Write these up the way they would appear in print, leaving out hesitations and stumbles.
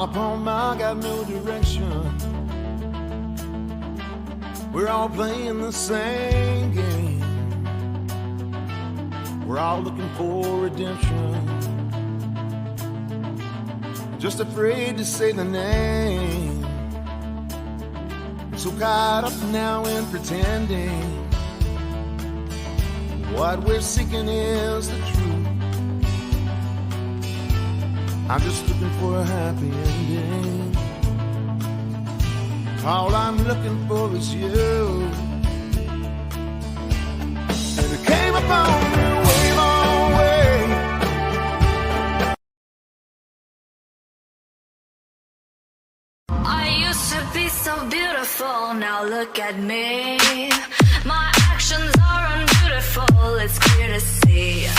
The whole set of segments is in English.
While upon I got no direction. We're all playing the same game. We're all looking for redemption. Just afraid to say the name. So caught up now in pretending. What we're seeking is the truth. I'm just looking for a happy ending. All I'm looking for is you. And it came upon me way long way. I used to be so beautiful, now look at me. My actions are unbeautiful, it's clear to see.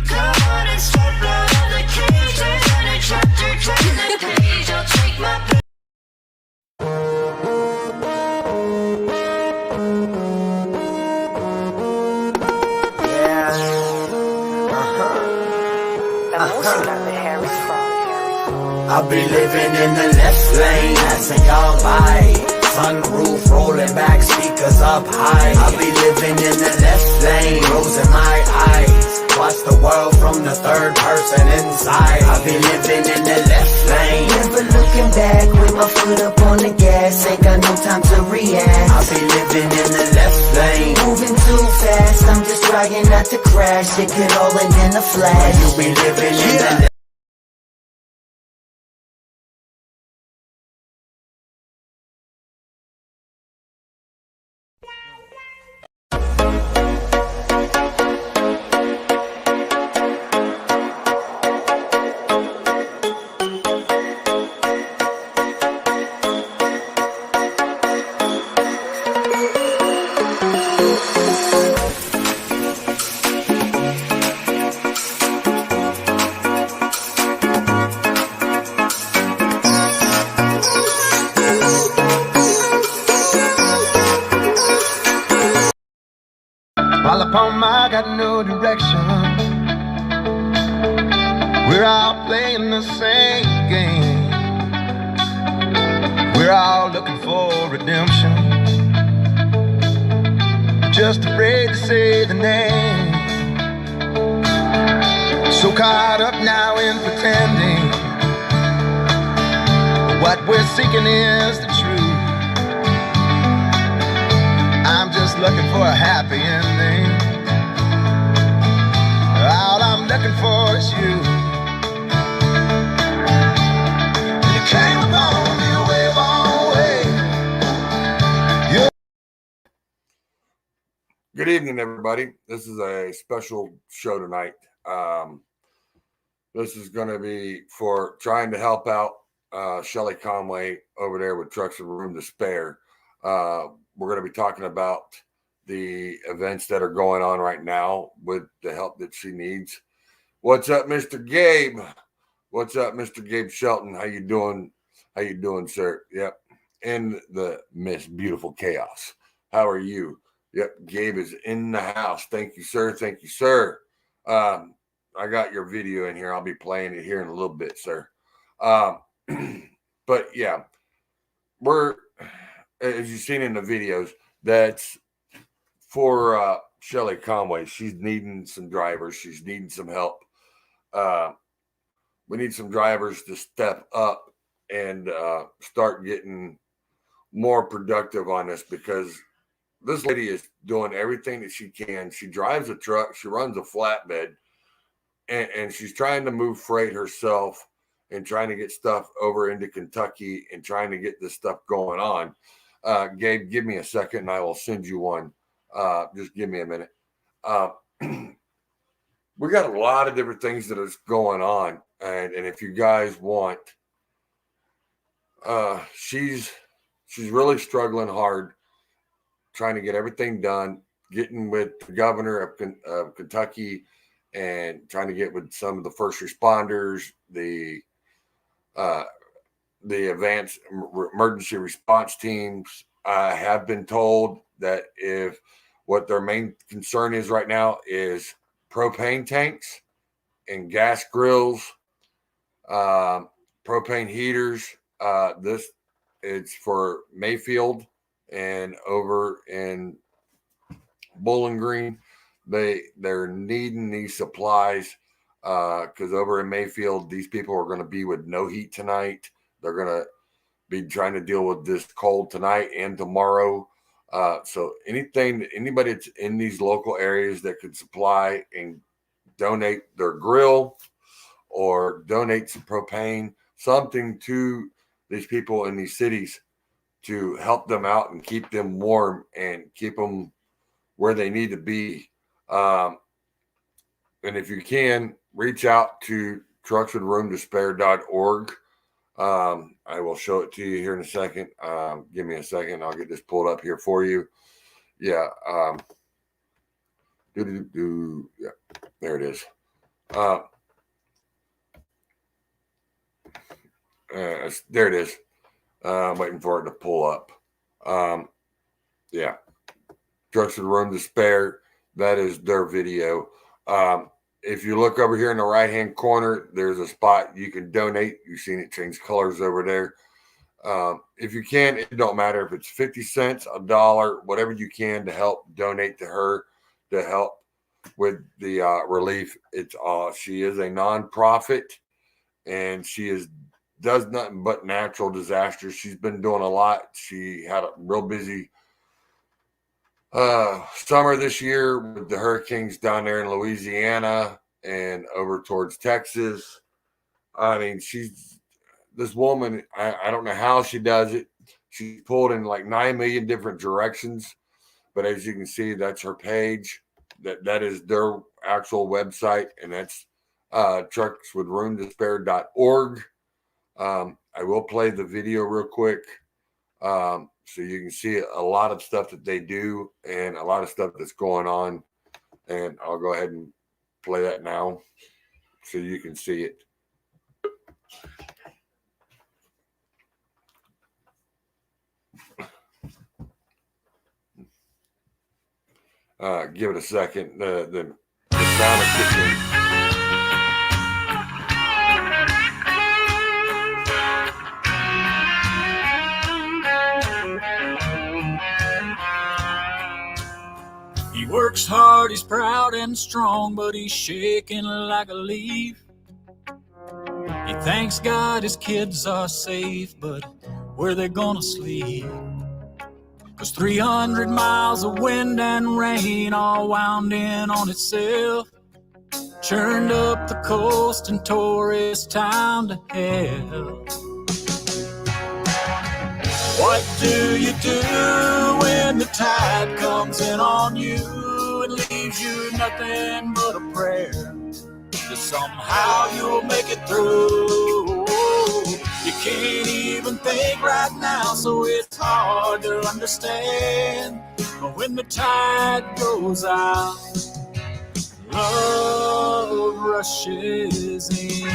Come on and step out of the cage. There's any chapter, turn the page. I'll take my pick. I'll be living in the left lane, passing y'all by. Sunroof rolling back, speakers up high. I'll be living in the left lane, rose in my eyes. Watch the world from the third person inside. I'll be living in the left lane, never looking back with my foot up on the gas. Ain't got no time to react. I'll be living in the left lane, moving too fast. I'm just trying not to crash. It could all end in a flash. You'll be living in the left. While upon I got no direction. We're all playing the same game. We're all looking for redemption. Just afraid to say the name. So caught up now in pretending. What we're seeking is the truth. I'm just looking for a happy ending. All I'm looking for is you. You came upon me way long way. Good evening, everybody. This is a special show tonight. This is going to be for trying to help out Shelly Conway over there with Trucks of Room to Spare. We're going to be talking about the events that are going on right now with the help that she needs. What's up, Mr. Gabe? What's up, Mr. Gabe Shelton? How you doing? How you doing, sir? Yep. In the Miss Beautiful Chaos. How are you? Yep. Gabe is in the house. Thank you, sir. Thank you, sir. I got your video in here. I'll be playing it here in a little bit, sir. But yeah, we're, as you've seen in the videos, that's for Shelly Conway. She's needing some drivers. She's needing some help. We need some drivers to step up and start getting more productive on this, because this lady is doing everything that she can. She drives a truck. She runs a flatbed, and she's trying to move freight herself and trying to get stuff over into Kentucky and trying to get this stuff going on. Gabe, give me a second and I will send you one. Just give me a minute. We got a lot of different things that is going on. And if you guys want, she's really struggling hard, trying to get everything done, getting with the governor of Kentucky and trying to get with some of the first responders, the advanced emergency response teams. I have been told that if what their main concern is right now is propane tanks and gas grills, propane heaters. This it's for Mayfield and over in Bowling Green. They're needing these supplies because over in Mayfield, these people are going to be with no heat tonight. They're going to be trying to deal with this cold tonight and tomorrow. So anybody that's in these local areas that could supply and donate their grill or donate some propane, something to these people in these cities to help them out and keep them warm and keep them where they need to be. And if you can, reach out to truckswithroomtospare.org. I will show it to you here in a second. Give me a second. I'll get this pulled up here for you. Yeah. Yeah, there it is. There it is. Waiting for it to pull up. Yeah. Trucks with Room to Spare. That is their video. If you look over here in the right-hand corner, there's a spot you can donate. You've seen it change colors over there. If you can, it don't matter if it's 50 cents, $1, whatever you can to help donate to her to help with the relief. She is a nonprofit, and she does nothing but natural disasters. She's been doing a lot. She had a real busy summer this year with the hurricanes down there in Louisiana and over towards Texas. I mean, this woman, I don't know how she does it. She's pulled in like 9 million different directions, but as you can see, that's her page. That is their actual website, and that's truckswithroomtospare.org. I will play the video real quick. So you can see a lot of stuff that they do and a lot of stuff that's going on. And I'll go ahead and play that now so you can see it. Give it a second. The sound is kicking. He works hard, he's proud and strong, but he's shaking like a leaf. He thanks God his kids are safe, but where they gonna sleep? 'Cause 300 miles of wind and rain all wound in on itself, churned up the coast and tore his town to hell. What do you do when the tide comes in on you and leaves you nothing but a prayer that somehow you'll make it through? You can't even think right now, so it's hard to understand. But when the tide goes out, love rushes in.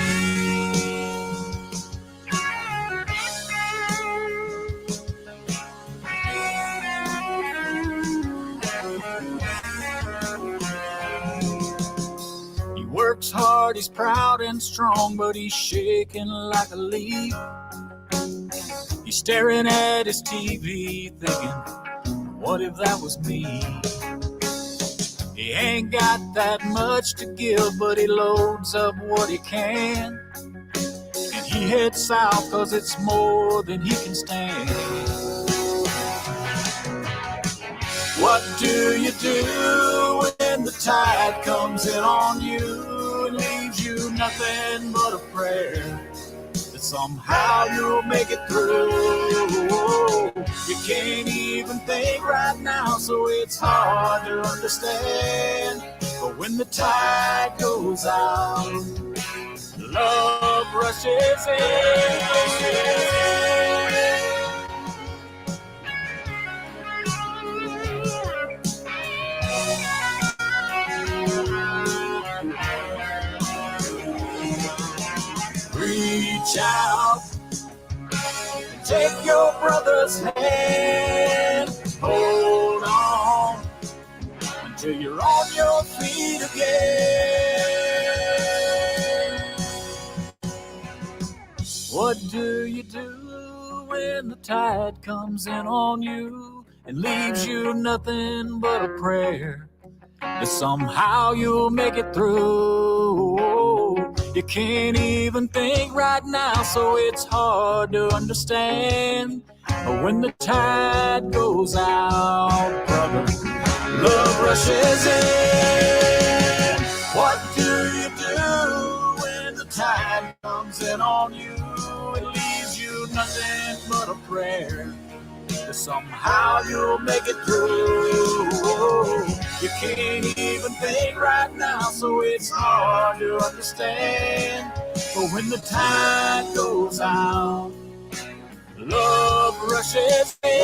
Works hard, he's proud and strong, but he's shaking like a leaf. He's staring at his TV thinking, what if that was me? He ain't got that much to give, but he loads up what he can, and he heads south 'cause it's more than he can stand. What do you do when the tide comes in on you and leaves you nothing but a prayer that somehow you'll make it through? You can't even think right now, so it's hard to understand. But when the tide goes out, love rushes in. Reach out, take your brother's hand, hold on until you're on your feet again. What do you do when the tide comes in on you and leaves you nothing but a prayer that somehow you'll make it through? You can't even think right now, so it's hard to understand. But when the tide goes out, brother, love rushes in. What do you do when the tide comes in on you and leaves you nothing but a prayer that somehow you'll make it through? You can't even think right now, so it's hard to understand. But when the tide goes out, love rushes in.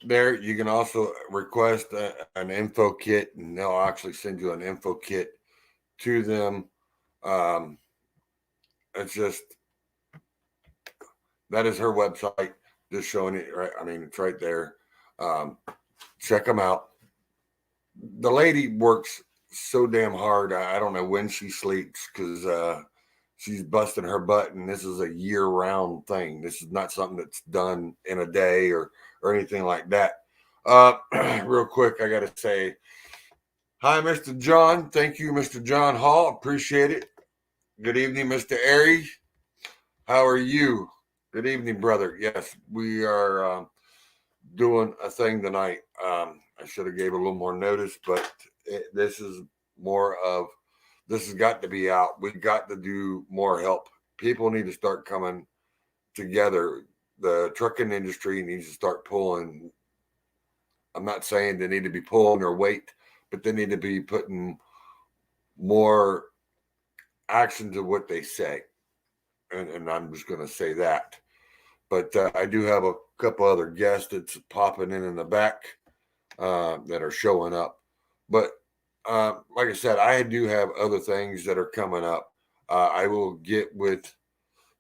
There, you can also request an info kit, and they'll actually send you an info kit to them. It's just that is her website, just showing it right. I mean, it's right there. Check them out. The lady works so damn hard. I don't know when she sleeps because she's busting her butt, and this is a year-round thing. This is not something that's done in a day or anything like that. Real quick, I got to say hi, Mr. John. Thank you, Mr. John Hall. Appreciate it. Good evening, Mr. Airy. How are you? Good evening, brother. Yes, we are doing a thing tonight. I should have gave a little more notice, but this is more of, this has got to be out. We've got to do more help. People need to start coming together. The trucking industry needs to start pulling. I'm not saying they need to be pulling their weight, but they need to be putting more action to what they say. And I'm just going to say that. But I do have a couple other guests that's popping in the back that are showing up. But like I said, I do have other things that are coming up. I will get with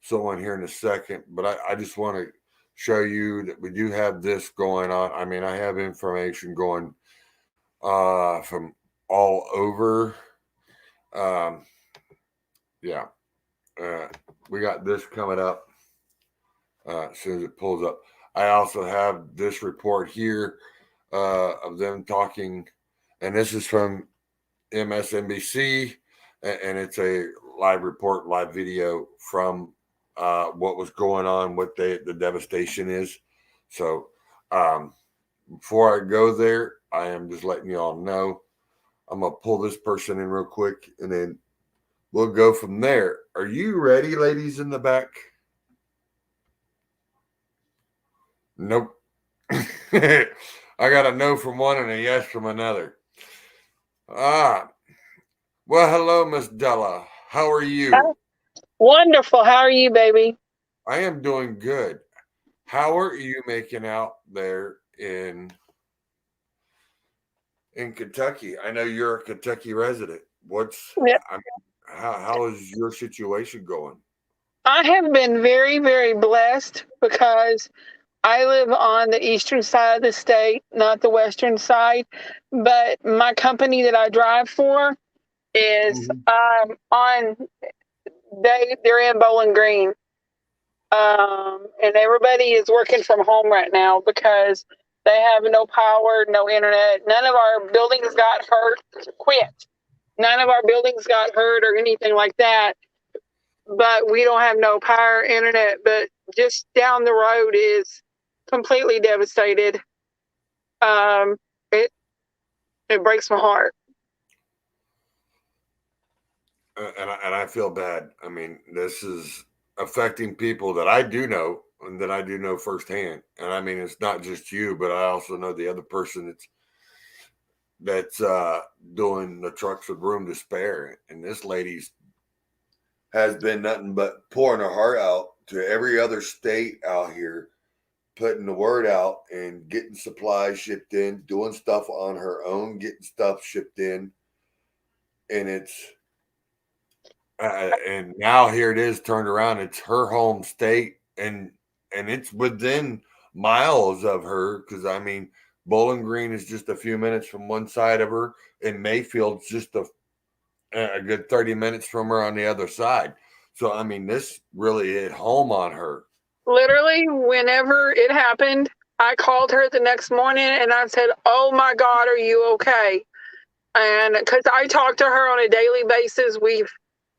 someone here in a second, but I just want to show you that we do have this going on. I mean, I have information going from all over. Yeah. We got this coming up as soon as it pulls up. I also have this report here of them talking, and this is from MSNBC, and it's a live report, live video from what was going on, what the devastation is. So before I go there, I am just letting you all know. I'm going to pull this person in real quick, and then we'll go from there. Are you ready, ladies in the back? Nope. I got a no from one and a yes from another. Well, hello, Miss Della. How are you? Wonderful. How are you, baby? I am doing good. How are you making out there in Kentucky? I know you're a Kentucky resident. Yeah. I mean, how is your situation going? I have been very, very blessed because I live on the eastern side of the state, not the western side. But my company that I drive for is they're in Bowling Green. And everybody is working from home right now because they have no power, no internet. None of our buildings got hurt. None of our buildings got hurt or anything like that. But we don't have no power, internet. But just down the road is completely devastated. It breaks my heart. And I feel bad. I mean, this is affecting people that I do know and that I do know firsthand. And I mean, it's not just you, but I also know the other person that's doing the trucks with room to spare. And this lady's has been nothing but pouring her heart out to every other state out here, putting the word out and getting supplies shipped in, doing stuff on her own, getting stuff shipped in. And it's and now here it is turned around. It's her home state, and it's within miles of her, because I mean Bowling Green is just a few minutes from one side of her, and Mayfield's just a good 30 minutes from her on the other side. So I mean, this really hit home on her. Literally, whenever it happened, I called her the next morning and I said, "Oh my God, are you okay?" And because I talk to her on a daily basis, we've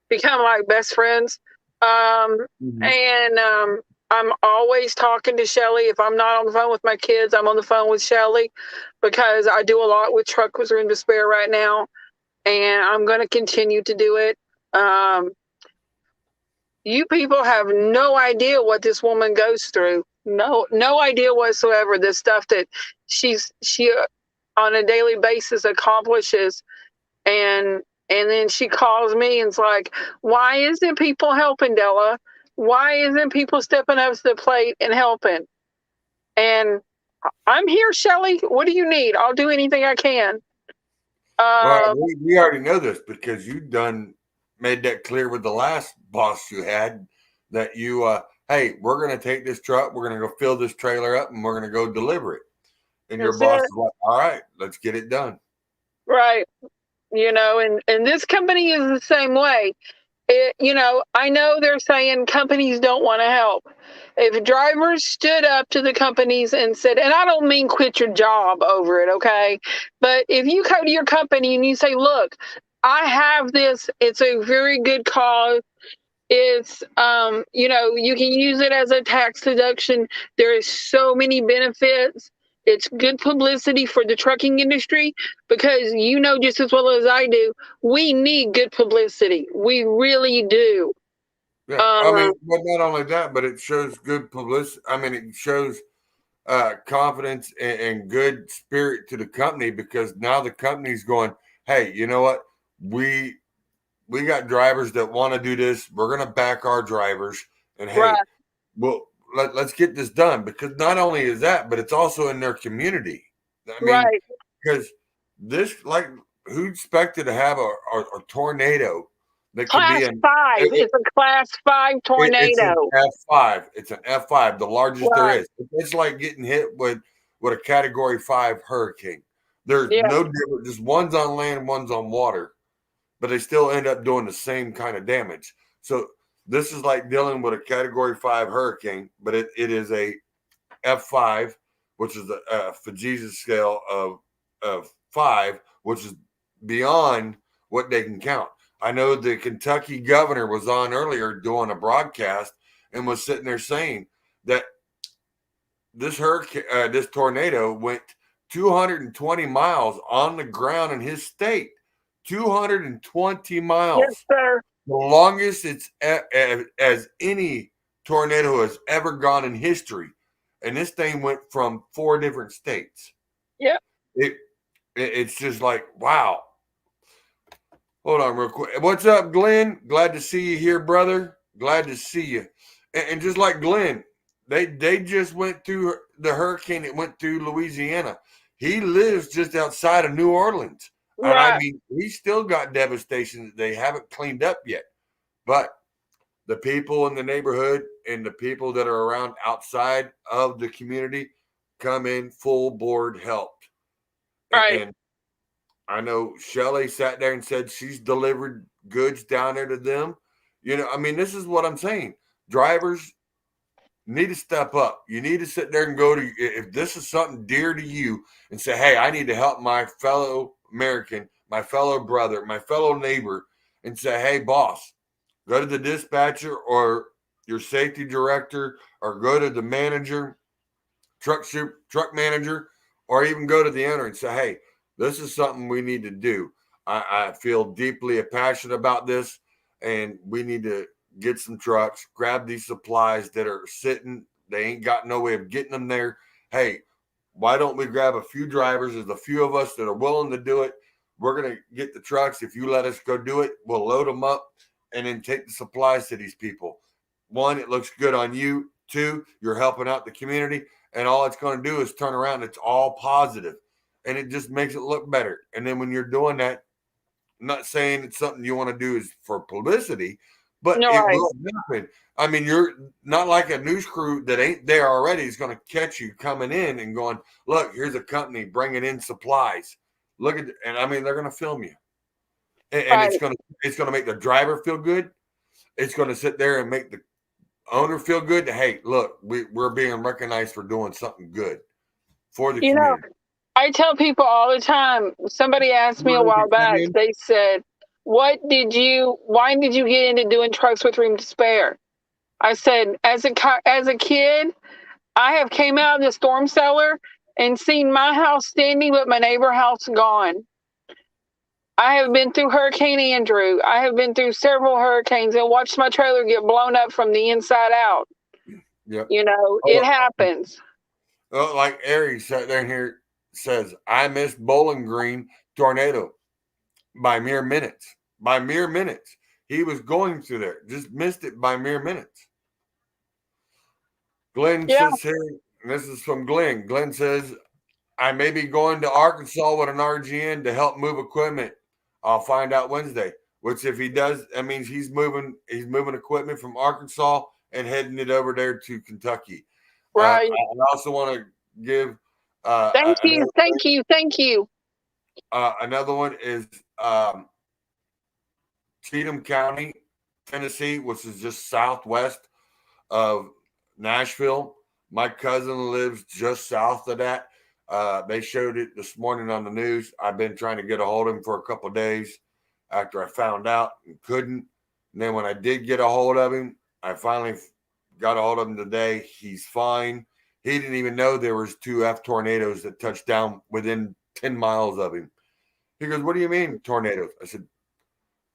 become like best friends. And I'm always talking to Shelly. If I'm not on the phone with my kids, I'm on the phone with Shelly, because I do a lot with Truck with Room to Spare right now, and I'm going to continue to do it. You people have no idea what this woman goes through. No idea whatsoever. The stuff that she on a daily basis accomplishes, and then she calls me and it's like, "Why isn't people helping, Della? Why isn't people stepping up to the plate and helping?" And I'm here, Shelly. What do you need? I'll do anything I can. Well, we already know this because you made that clear with the last boss you had, that you hey, we're going to take this truck, we're going to go fill this trailer up, and we're going to go deliver it. And your boss is like, "All right, let's get it done." Right. You know, and this company is the same way. I know they're saying companies don't want to help. If drivers stood up to the companies and said, and I don't mean quit your job over it, okay? But if you go to your company and you say, "Look, I have this, it's a very good cause. It's, you can use it as a tax deduction. There is so many benefits. It's good publicity for the trucking industry, because just as well as I do, we need good publicity. We really do." Yeah, I mean, but not only that, but it shows good publicity. I mean, it shows confidence and good spirit to the company, because now the company's going, "Hey, you know what? We got drivers that want to do this. We're going to back our drivers, and hey, Right. well, let's get this done." Because not only is that, but it's also in their community. I mean, Right. because this, like, who expected to have a tornado that could Class be an 5. It's a class 5 it's an tornado. F5. It's an F5, the largest there Right. is. It's like getting hit with a Category 5 hurricane. There's Yeah. no difference. Just one's on land, one's on water, but they still end up doing the same kind of damage. So this is like dealing with a Category 5 hurricane, but it is a F5, which is the Fujita scale of 5, which is beyond what they can count. I know the Kentucky governor was on earlier doing a broadcast and was sitting there saying that this hurricane, this tornado went 220 miles on the ground in his state. 220 miles. Yes, sir. The longest it's as any tornado has ever gone in history. And this thing went from 4 different states. Yep. It's just like, wow. Hold on real quick. What's up, Glenn? Glad to see you here, brother. Glad to see you. And just like Glenn, they just went through the hurricane that went through Louisiana. He lives just outside of New Orleans. And Right. I mean, we still got devastation that they haven't cleaned up yet. But the people in the neighborhood and the people that are around outside of the community come in full board helped. Right. And I know Shelly sat there and said she's delivered goods down there to them. I mean, this is what I'm saying. Drivers need to step up. You need to sit there and go to, if this is something dear to you, and say, "Hey, I need to help my fellow American, my fellow brother, my fellow neighbor," and say, "Hey, boss, go to the dispatcher or your safety director, or go to the manager, truck manager, or even go to the owner and say, hey, this is something we need to do. I feel deeply passionate about this, and we need to get some trucks, grab these supplies that are sitting. They ain't got no way of getting them there. Hey, why don't we grab a few drivers? There's a few of us that are willing to do it. We're going to get the trucks. If you let us go do it, we'll load them up and then take the supplies to these people. One, it looks good on you. Two, you're helping out the community. And all it's going to do is turn around. It's all positive. And it just makes it look better. And then when you're doing that, I'm not saying it's something you want to do is for publicity, but No, it right. will happen. I mean, you're not like a news crew that ain't there already is going to catch you coming in and going, look, here's a company bringing in supplies. Look at, and I mean, they're going to film you, and Right. it's going to make the driver feel good. It's going to sit there and make the owner feel good. Hey, look, we're being recognized for doing something good for the You know, community. I tell people all the time. Somebody asked me a while back. They said, why did you get into doing trucks with room to spare? I said, as a kid, I have came out of the storm cellar and seen my house standing, but my neighbor house gone. I have been through Hurricane Andrew. I have been through several hurricanes and watched my trailer get blown up from the inside out. Yep. You know, it happens. Well, like Ari sat there here says, I missed Bowling Green tornado by mere minutes. By mere minutes. He was going through there. Just missed it by mere minutes. Glenn says here, and this is from Glenn. Glenn says, I may be going to Arkansas with an RGN to help move equipment. I'll find out Wednesday. Which if he does, that means he's moving equipment from Arkansas and heading it over there to Kentucky. Right. I also want to give Thank you. Another one is Cheatham County, Tennessee, which is just southwest of Nashville. My cousin lives just south of that. They showed it this morning on the news. I've been trying to get a hold of him for a couple of days after I found out and couldn't. And then when I did get a hold of him, I finally got a hold of him today. He's fine. He didn't even know there was 2 F tornadoes that touched down within 10 miles of him. He goes, what do you mean tornadoes? I said,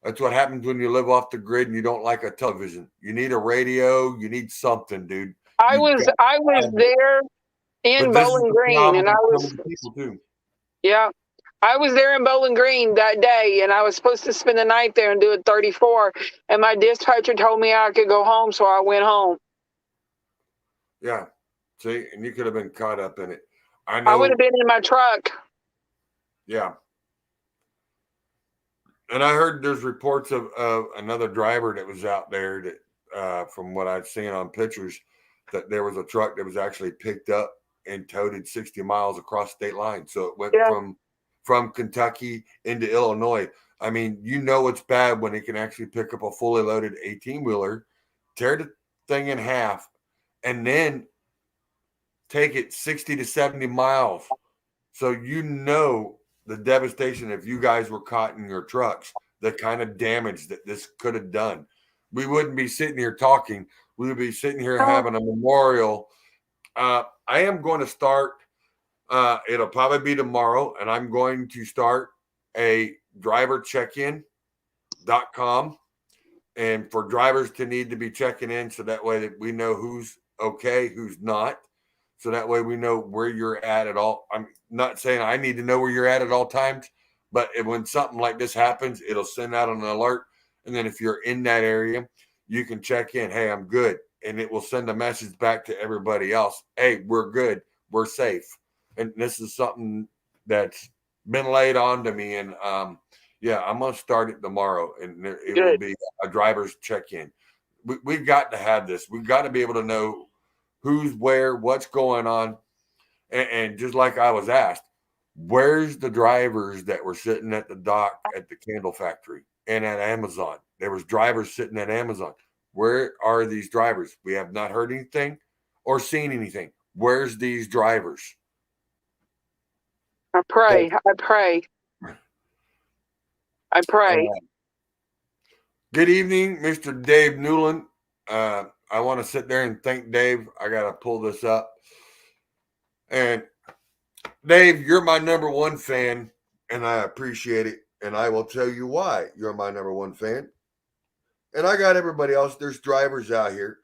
that's what happens when you live off the grid and you don't like a television. You need a radio. You need something, dude. I was there in Bowling Green, and I was I was there in Bowling Green that day, and I was supposed to spend the night there and do it 34, and my dispatcher told me I could go home, so I went home. Yeah, see, and you could have been caught up in it. I would have been in my truck. Yeah. And I heard there's reports of another driver that was out there that, from what I'd seen on pictures, that there was a truck that was actually picked up and toted 60 miles across state line. So it went from Kentucky into Illinois. I mean, you know it's bad when it can actually pick up a fully loaded 18-wheeler, tear the thing in half, and then take it 60 to 70 miles. So you know the devastation if you guys were caught in your trucks, the kind of damage that this could have done. We wouldn't be sitting here talking. We would be sitting here having a memorial. I am going to start, it'll probably be tomorrow, and I'm going to start a drivercheckin.com, and for drivers to need to be checking in so that way that we know who's okay, who's not. So that way we know where you're at all. I'm not saying I need to know where you're at all times, but when something like this happens, it'll send out an alert. And then if you're in that area, you can check in. Hey, I'm good. And it will send a message back to everybody else. Hey, we're good. We're safe. And this is something that's been laid on to me. And I'm going to start it tomorrow. And it will be a driver's check-in. We've got to have this. We've got to be able to know who's where, what's going on. And just like I was asked, where's the drivers that were sitting at the dock at the candle factory and at Amazon? There was drivers sitting at Amazon. Where are these drivers? We have not heard anything or seen anything. Where's these drivers? I pray. Good evening, Mr. Dave Newland. I want to sit there and thank Dave. I got to pull this up. And Dave, you're my number one fan, and I appreciate it. And I will tell you why you're my number one fan. And I got everybody else. There's drivers out here.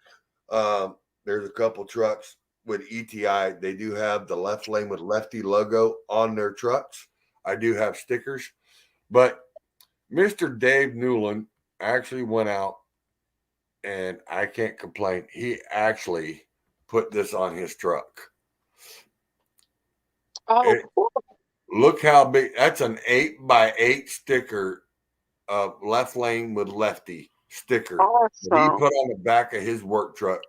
There's a couple trucks. with ETI, they do have the Left Lane with Lefty logo on their trucks. I do have stickers, but Mr. Dave Newland actually went out, and I can't complain. He actually put this on his truck. Oh, It- Look how big. That's an 8x8 sticker of Left Lane with Lefty sticker that he awesome. put on the back of his work truck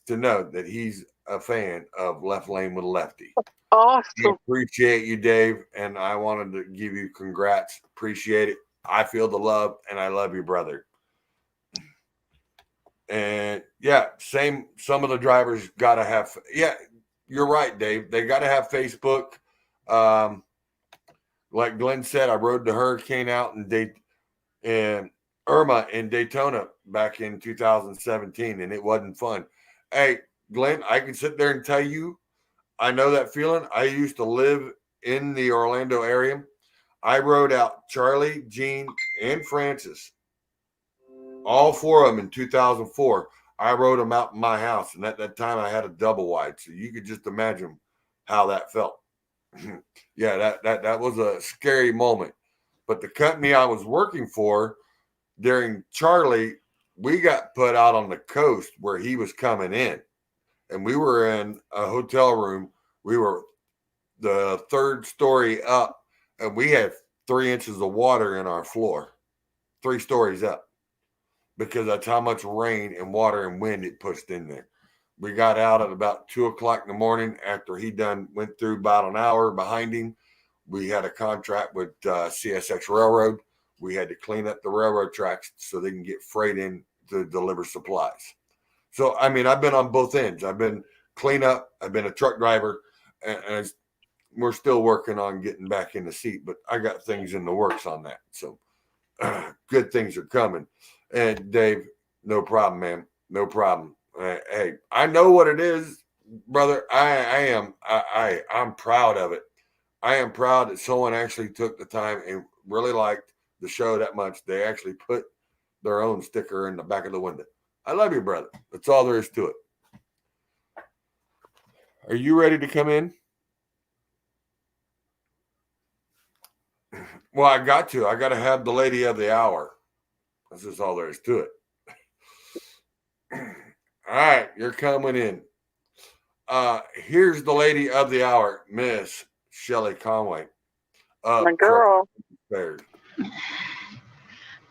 to know that he's a fan of Left Lane with Lefty. I Awesome. appreciate you, Dave, and I wanted to give you congrats. Appreciate it. I feel the love, and I love you, brother. And yeah, same. Some of the drivers got to have. Yeah, you're right, Dave. They got to have Facebook. Like Glenn said, I rode the hurricane out in Irma in Daytona back in 2017, and it wasn't fun. Hey, Glenn, I can sit there and tell you, I know that feeling. I used to live in the Orlando area. I rode out Charlie, Gene, and Francis, all four of them in 2004. I rode them out in my house, and at that time I had a double wide, so you could just imagine how that felt. Yeah, that was a scary moment. But the company I was working for during Charlie, we got put out on the coast where he was coming in, and we were in a hotel room. We were the third story up, and we had 3 inches of water in our floor, 3 stories up, because that's how much rain and water and wind it pushed in there. We got out at about 2:00 in the morning after he went through about an hour behind him. We had a contract with CSX Railroad. We had to clean up the railroad tracks so they can get freight in to deliver supplies. So, I mean, I've been on both ends. I've been cleanup. I've been a truck driver, and we're still working on getting back in the seat, but I got things in the works on that. So good things are coming. And Dave, no problem, man. No problem. Hey, I know what it is, brother. I'm proud of it. I am proud that someone actually took the time and really liked the show that much. They actually put their own sticker in the back of the window. I love you, brother. That's all there is to it. Are you ready to come in? Well, I got to have the lady of the hour. That's just all there is to it. All right, you're coming in. Here's the lady of the hour, Miss Shelly Conway. My girl. I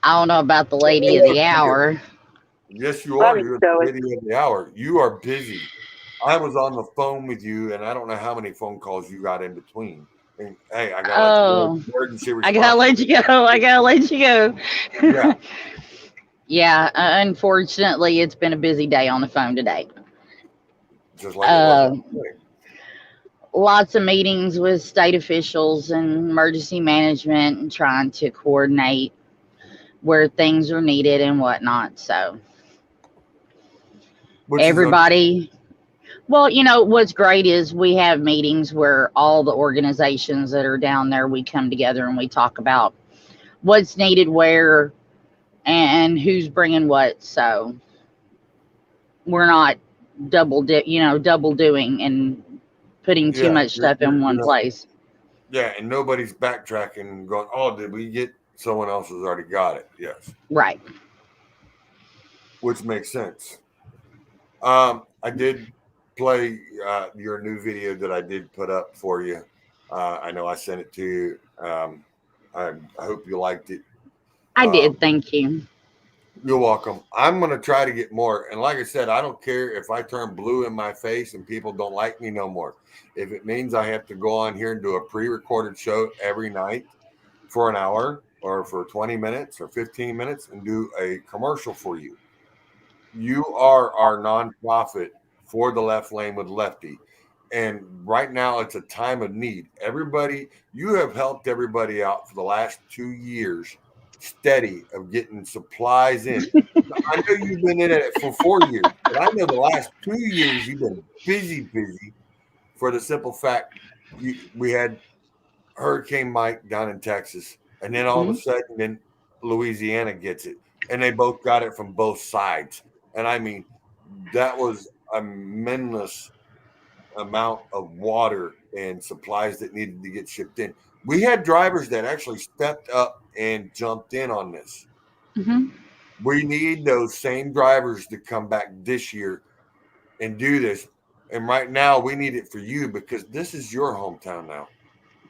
don't know about the lady of the hour. Yes, you Love are. you, You're Shelly. the lady of the hour. You are busy. I was on the phone with you, and I don't know how many phone calls you got in between. And, hey, I got emergency response. I gotta let you go. I gotta let you go. Yeah. Yeah, unfortunately, it's been a busy day on the phone today. Just like it was last night. Lots of meetings with state officials and emergency management and trying to coordinate where things are needed and whatnot. So Which is everybody, well, you know, what's great is we have meetings where all the organizations that are down there, we come together and we talk about what's needed where and who's bringing what. So we're not double doing and putting too much stuff in one place. Yeah, and nobody's backtracking and going, oh, did we get someone else has already got it? Yes. Right. Which makes sense. I did play your new video that I did put up for you. I know I sent it to you. I hope you liked it. I did. Thank you. You're welcome. I'm going to try to get more. And like I said, I don't care if I turn blue in my face and people don't like me no more. If it means I have to go on here and do a pre-recorded show every night for an hour or for 20 minutes or 15 minutes and do a commercial for you. You are our nonprofit for the Left Lane with Lefty. And right now it's a time of need. You have helped everybody out for the last 2 years steady of getting supplies in. I know you've been in it for 4 years, but I know the last 2 years you've been busy for the simple fact we had Hurricane Mike down in Texas, and then all of a sudden then Louisiana gets it, and they both got it from both sides. And I mean, that was a tremendous amount of water and supplies that needed to get shipped in. We had drivers that actually stepped up and jumped in on this. Hmm. We need those same drivers to come back this year and do this. And right now, we need it for you because this is your hometown now.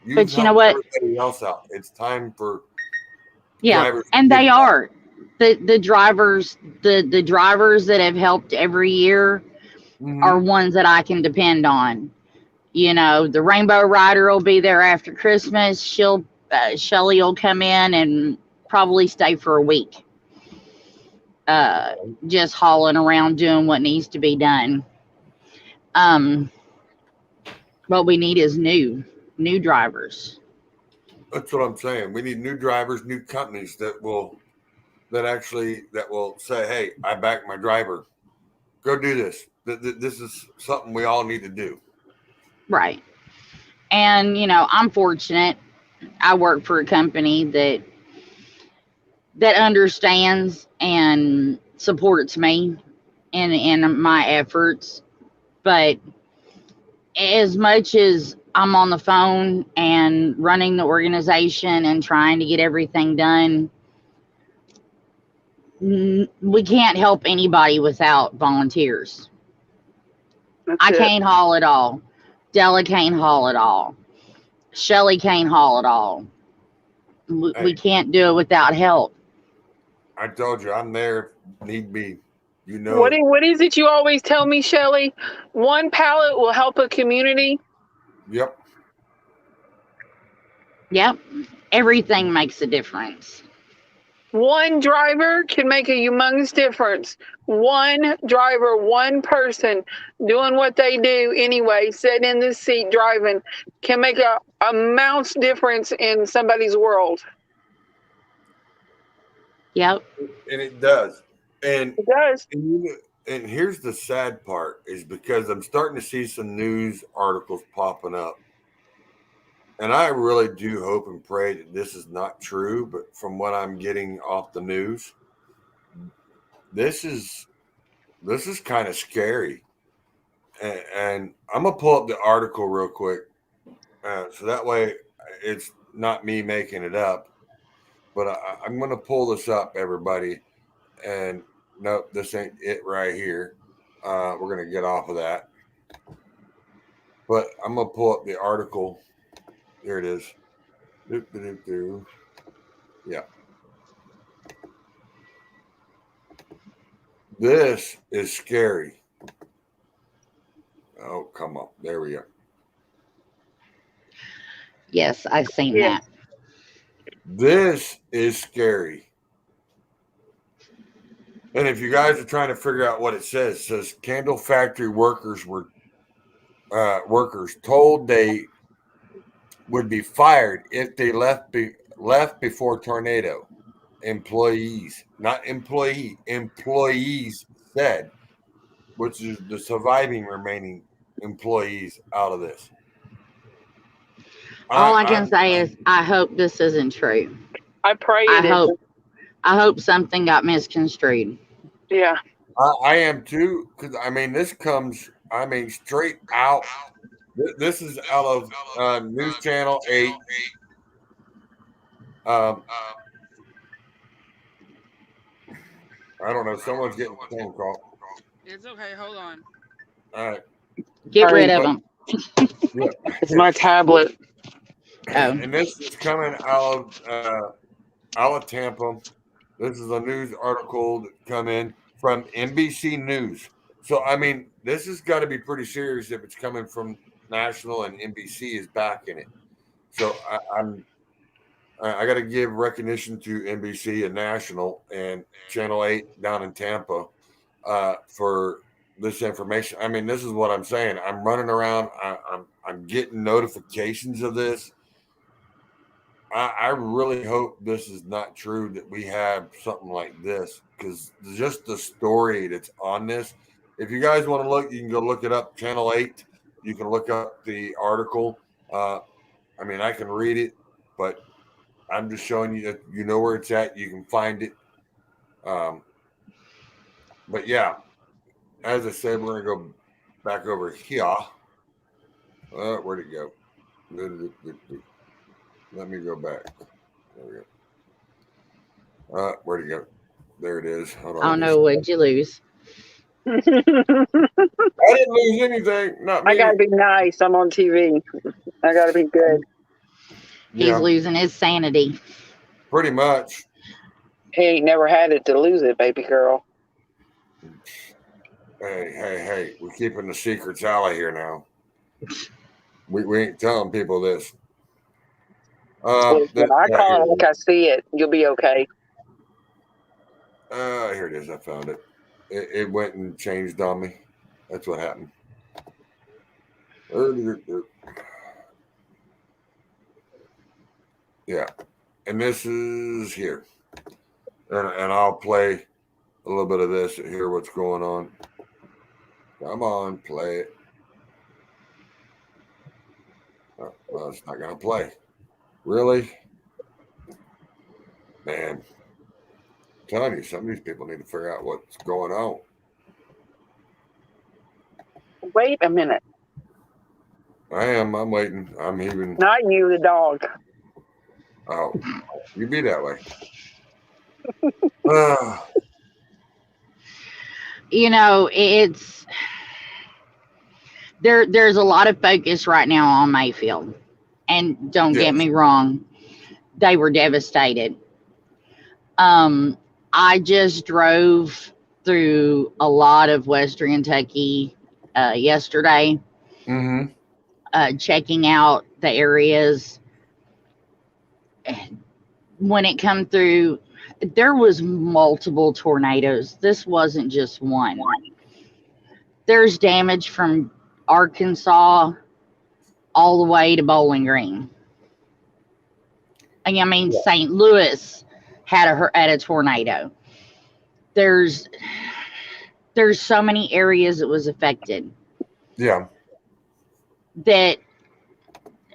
You've But you know helped what? everybody else out. It's time for Yeah, drivers to and give they back. are the drivers. The drivers that have helped every year Mhm. are ones that I can depend on. You know, the Rainbow Rider will be there after Christmas. Shelly will come in and probably stay for a week, just hauling around doing what needs to be done. Um, what we need is new drivers. That's what I'm saying. We need new drivers, new companies that will say, "Hey, I back my driver. Go do this. This is something we all need to do." Right. And you know, I'm fortunate. I work for a company that understands and supports me in my efforts. But as much as I'm on the phone and running the organization and trying to get everything done, we can't help anybody without volunteers. I can't haul it all. Della can't haul it all. Shelly can't haul it all. We Hey, can't do it without help. I told you I'm there. If need be. You know. What is it you always tell me, Shelly? One pallet will help a community. Yep. Yep. Everything makes a difference. One driver can make a humongous difference. One driver, one person doing what they do anyway, sitting in the seat driving, can make a mounts difference in somebody's world. Yep. And it does. And It does. and here's the sad part is because I'm starting to see some news articles popping up. And I really do hope and pray that this is not true, but from what I'm getting off the news, this is kind of scary. And I'm gonna pull up the article real quick, so that way it's not me making it up. But I'm gonna pull this up, everybody. And nope, this ain't it right here. We're gonna get off of that. But I'm gonna pull up the article. Here it is. Yeah. This is scary. Oh, come on. There we go. Yes, I've seen Yeah. that. This is scary. And if you guys are trying to figure out what it says candle factory workers were told they would be fired if they left before tornado. Employees, not employee, employees said, which is the surviving remaining employees out of this. All I can say is I hope this isn't true. I pray I it hope isn't. I hope something got misconstrued. Yeah. I am too, because I mean this comes, I mean straight out. This is out of News Channel 8. I don't know. Someone's getting a phone call. It's okay. Hold on. All right. Get rid of them. Yeah. It's my tablet. Oh, And this is coming out of Tampa. This is a news article that come in from NBC News. So I mean, this has got to be pretty serious if it's coming from national and NBC is backing it. So I got to give recognition to NBC and national and Channel 8 down in Tampa for this information. I mean, this is what I'm saying. I'm running around. I'm getting notifications of this. I really hope this is not true that we have something like this because just the story that's on this. If you guys want to look, you can go look it up. Channel 8. You can look up the article. I mean, I can read it, but I'm just showing you that you know where it's at. You can find it. But yeah, as I said, we're going to go back over here. Where'd it go? Let me go back. There we go. Where'd it go? There it is. Hold on. I don't know, what'd you lose? I didn't lose anything. Not me. I gotta be nice. I'm on TV. I gotta be good. He's losing his sanity. Pretty much. He ain't never had it to lose it, baby girl. Hey, we're keeping the secrets out of here now. We ain't telling people this. Listen, I call it like I see it. You'll be okay. Here it is. I found it. It went and changed on me. That's what happened. Yeah. And this is here. And I'll play a little bit of this to hear what's going on. Come on, play it. Oh, well, it's not going to play. Really? Man. I'm telling you, some of these people need to figure out what's going on. Wait a minute. I'm waiting. I'm even. Not you, the dog. Oh, you be that way. You know, it's there's a lot of focus right now on Mayfield. And don't get me wrong, they were devastated. I just drove through a lot of Western Kentucky yesterday, checking out the areas. When it come through, there was multiple tornadoes. This wasn't just one. There's damage from Arkansas all the way to Bowling Green. I mean, St. Louis had a tornado. There's so many areas that was affected. Yeah. That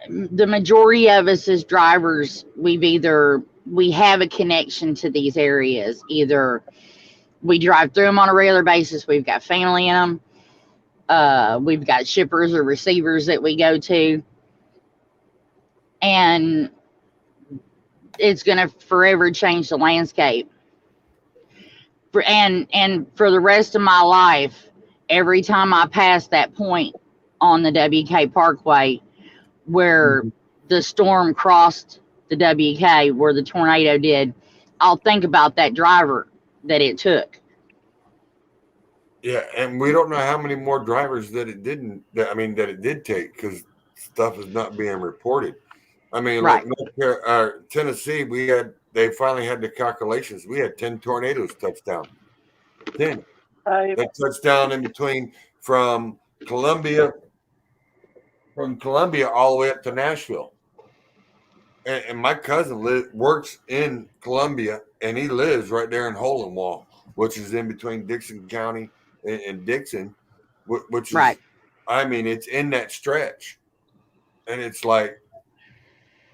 the majority of us as drivers, we have a connection to these areas. Either we drive through them on a regular basis, we've got family in them, we've got shippers or receivers that we go to, and it's going to forever change the landscape. And for the rest of my life, every time I pass that point on the WK Parkway where the storm crossed the WK, where the tornado did, I'll think about that driver that it took. Yeah, and we don't know how many more drivers that it did take, because stuff is not being reported. I mean, right. Like Tennessee, they finally had the calculations. We had 10 tornadoes touch down. 10. They touched down in between from Columbia all the way up to Nashville. And my cousin works in Columbia, and he lives right there in Hole in Wall, which is in between Dixon County and Dixon, which is, right. I mean, it's in that stretch. And it's like,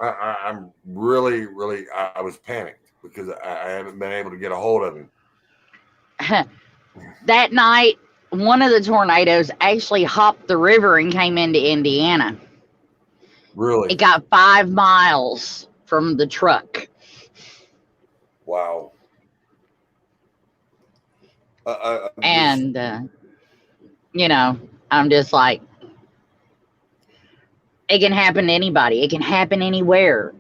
I'm really, I was panicked because I haven't been able to get a hold of him. That night, one of the tornadoes actually hopped the river and came into Indiana. Really? It got 5 miles from the truck. Wow. And, I'm just like, it can happen to anybody. It can happen anywhere.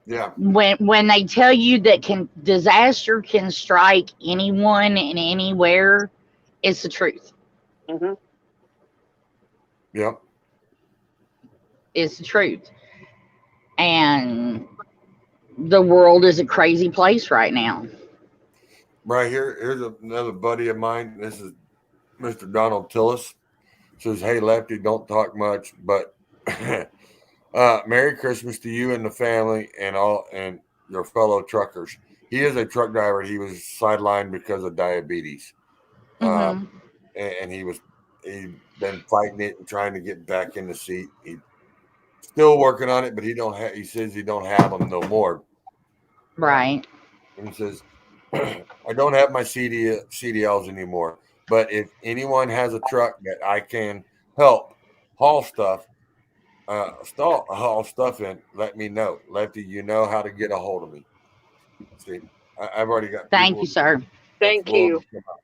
Yeah. When they tell you that disaster can strike anyone and anywhere, it's the truth. Mm-hmm. Yep. It's the truth. And the world is a crazy place right now. Right here, here's another buddy of mine. This is Mr. Donald Tillis. Says, "Hey, Lefty, don't talk much, but Merry Christmas to you and the family and your fellow truckers." He is a truck driver. He was sidelined because of diabetes. Mm-hmm. And he'd been fighting it and trying to get back in the seat. He's still working on it, but he says he don't have them no more. Right. And he says, "I don't have my CDLs anymore, but if anyone has a truck that I can help haul stuff, Stall all stuff in. Let me know, Lefty. You know how to get a hold of me. See, I've already got. Thank people you, sir. that's Thank willing you. to come out.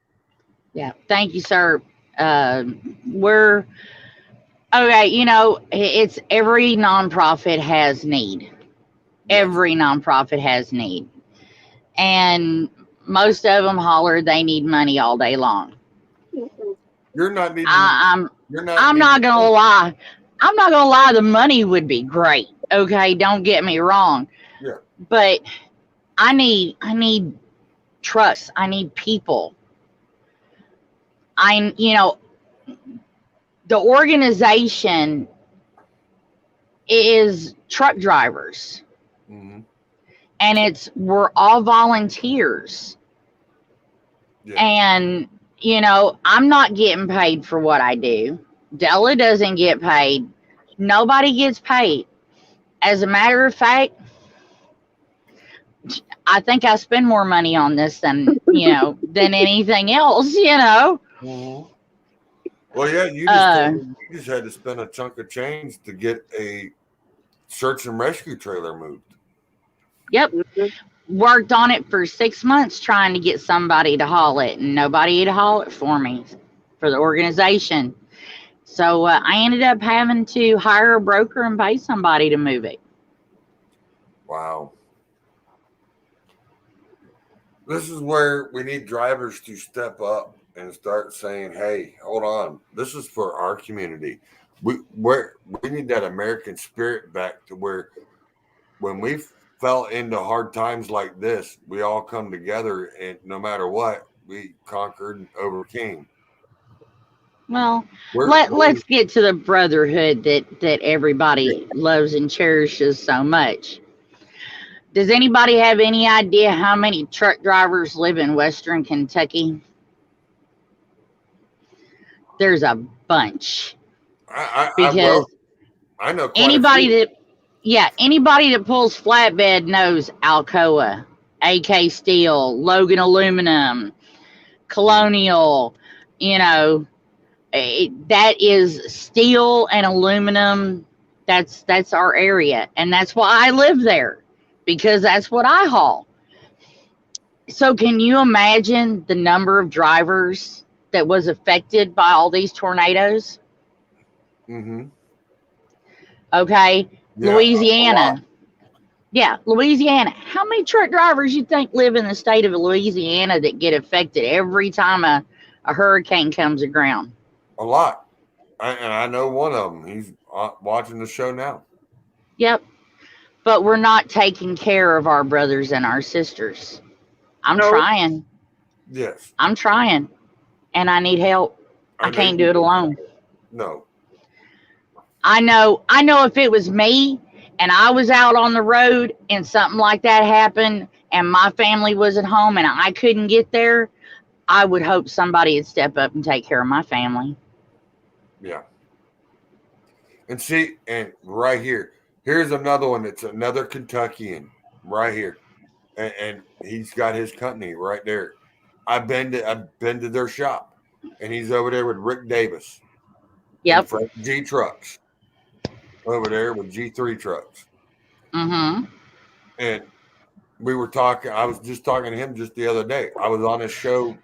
Yeah, thank you, sir. We're okay. You know, it's every nonprofit has need. Yes, Every nonprofit has need, and most of them holler they need money all day long. you're not needing. I, I'm You're not I'm needing. not gonna lie. I'm not gonna lie. The money would be great. Okay, don't get me wrong, Yeah. but I need trust. I need people. The organization is truck drivers, Hmm. and we're all volunteers. Yeah. And I'm not getting paid for what I do. Della doesn't get paid. Nobody gets paid. As a matter of fact, I think I spend more money on this than anything else. Hmm. Well, yeah. You just told Uh, me you just had to spend a chunk of change to get a search and rescue trailer moved. yep. Worked on it for 6 months trying to get somebody to haul it, and nobody would haul it for me for the organization. So I ended up having to hire a broker and pay somebody to move it. Wow. This is where we need drivers to step up and start saying, "Hey, hold on. This is for our community. We need that American spirit back to where when we fell into hard times like this, we all come together and no matter what, we conquered and overcame." Well, We're let's get to the brotherhood that everybody loves and cherishes so much. Does anybody have any idea how many truck drivers live in Western Kentucky? There's a bunch, well, because I know quite a anybody few. anybody that pulls flatbed knows Alcoa, AK Steel, Logan Aluminum, Colonial. You know, that is steel and aluminum. That's our area, and that's why I live there, because that's what I haul. So can you imagine the number of drivers that was affected by all these tornadoes? Mm-hmm. Okay, Yeah, a lot. Louisiana. Yeah, Louisiana. How many truck drivers you think live in the state of Louisiana that get affected every time a hurricane comes aground? A lot. And I know one of them. He's watching the show now. Yep. But we're not taking care of our brothers and our sisters. I'm No. trying. Yes. I'm trying. And I need help. I know can't you do it alone. No. I know if it was me and I was out on the road and something like that happened and my family was at home and I couldn't get there, I would hope somebody would step up and take care of my family. Yeah. And see, and right here, here's another one that's another Kentuckian right here. And he's got his company right there. I've been to their shop, and he's over there with Rick Davis and Yep. Frank G Trucks over there with G3 Trucks. Mm-hmm. And we were talking. I was just talking to him just the other day. I was on his show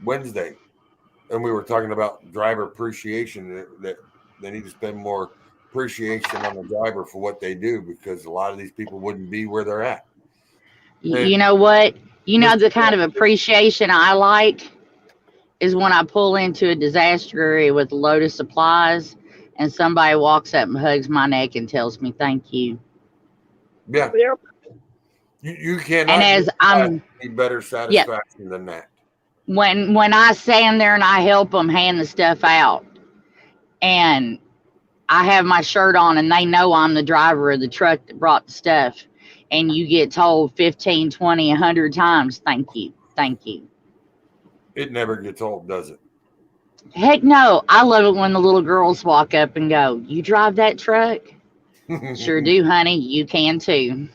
Wednesday, and we were talking about driver appreciation. That they need to spend more appreciation on the driver for what they do, because a lot of these people wouldn't be where they're at. And You know what? You know the Mr. kind of appreciation I like is when I pull into a disaster area with a load of supplies and somebody walks up and hugs my neck and tells me thank you. Yeah, Yep. you And cannot as I'm any better yeah, satisfaction than that. when I stand there and I help them hand the stuff out, and I have my shirt on and they know I'm the driver of the truck that brought the stuff, and you get told 15, 20, 100 times, thank you, thank you. It never gets old, does it? Heck no. I love it when the little girls walk up and go, you drive that truck? Sure do, honey. You can too.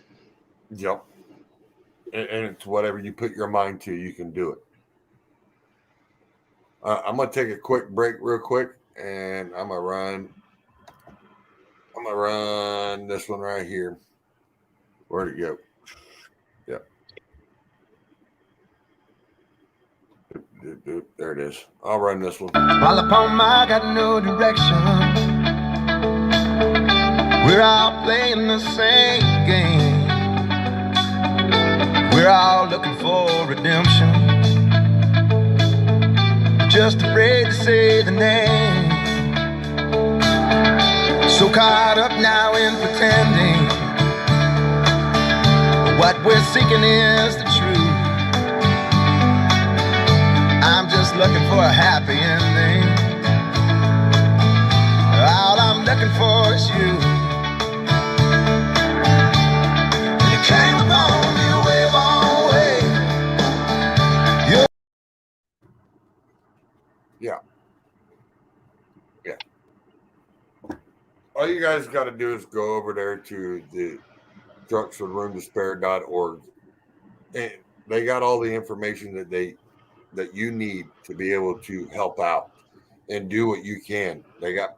Yep. And it's whatever you put your mind to, you can do it. I'm gonna take a quick break, real quick, and I'm gonna I'm gonna run this one right here. Where'd it go? Yep. There it is. I'll run this one. While upon my got no direction, we're all playing the same game. We're all looking for redemption, just afraid to say the name. So caught up now in pretending what we're seeking is the truth. I'm just looking for a happy ending. All I'm looking for is you. You came upon me way, long way. Yeah. All you guys got to do is go over there to the truckswithroomtosspare.org, and they got all the information that you need to be able to help out and do what you can. They got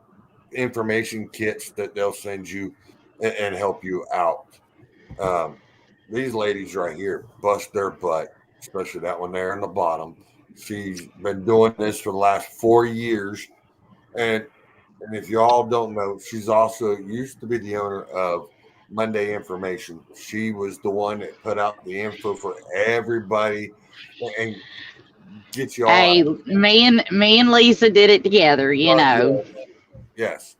information kits that they'll send you and help you out. These ladies right here bust their butt, especially that one there in the bottom. She's been doing this for the last 4 years, and if you all don't know, she's also used to be the owner of Monday Information. She was the one that put out the info for everybody and get you all. Hey, me and Lisa did it together, you know. Yeah. Yes.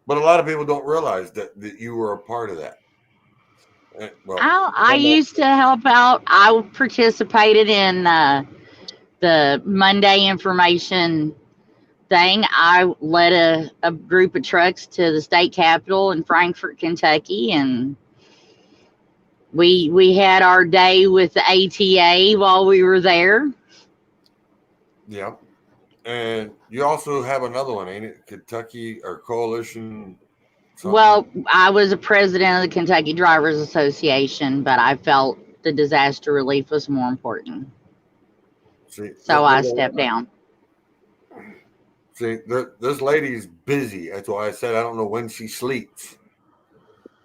But a lot of people don't realize that you were a part of that. Well, I used to help out. I participated in the Monday Information thing. I led a group of trucks to the state capitol in Frankfort, Kentucky, and we had our day with the ATA while we were there. Yeah. And you also have another one, ain't it? Kentucky or Coalition? Something? Well, I was a president of the Kentucky Drivers Association, but I felt the disaster relief was more important. See, so I stepped down. See, this lady's busy. That's why I said I don't know when she sleeps.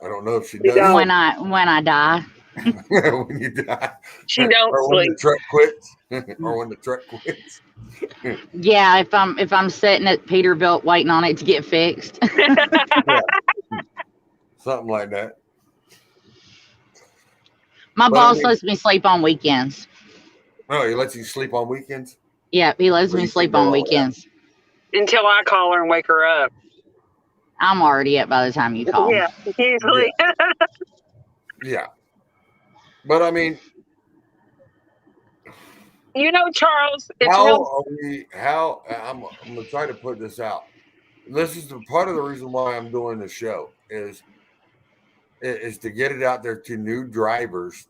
I don't know if she does. When I die. When you die. She don't or sleep. When the truck quits. Or when the truck quits. Yeah, if I'm sitting at Peterbilt waiting on it to get fixed. Yeah. Something like that. My boss lets me sleep on weekends. Oh, he lets you sleep on weekends? Yeah, he lets me sleep on weekends. Until I call her and wake her up. I'm already up by the time you call. Yeah, usually. Yeah. But I mean, you know, Charles, it's I'm gonna try to put this out. This is part of the reason why I'm doing the show is to get it out there to new drivers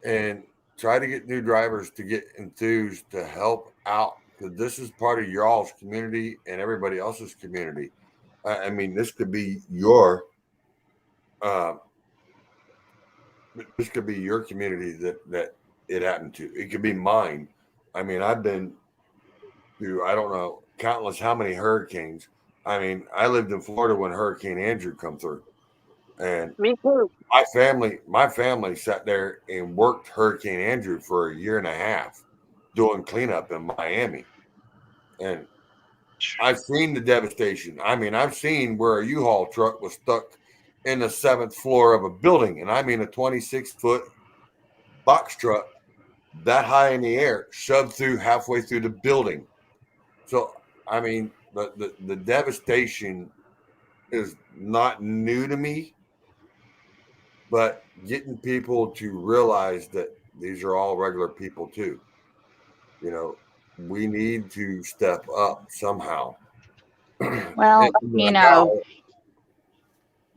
and try to get new drivers to get enthused to help out, because this is part of y'all's community and everybody else's community. I mean, this could be your community that it happened to. It could be mine. I mean, I've been through, I don't know, countless how many hurricanes. I mean, I lived in Florida when Hurricane Andrew come through. And me too. My family sat there and worked Hurricane Andrew for a year and a half doing cleanup in Miami. And I've seen the devastation. I mean, I've seen where a U-Haul truck was stuck in the 7th floor of a building. And I mean, a 26-foot box truck that high in the air shoved through halfway through the building. So, I mean, the devastation is not new to me, but getting people to realize that these are all regular people too. You know, we need to step up somehow. Well, you know,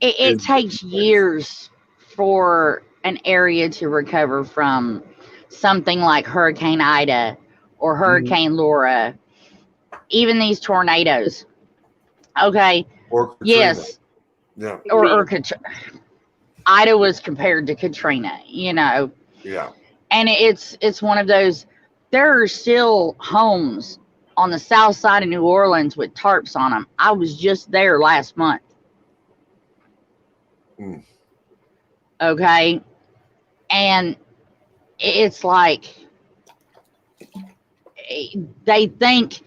it takes years for an area to recover from something like Hurricane Ida or Hurricane Laura, even these tornadoes. Okay. Or Katrina. Yes. Yeah. Or Ida was compared to Katrina, you know. Yeah. And it's one of those, there are still homes on the south side of New Orleans with tarps on them. I was just there last month. Mm. Okay. And it's like they think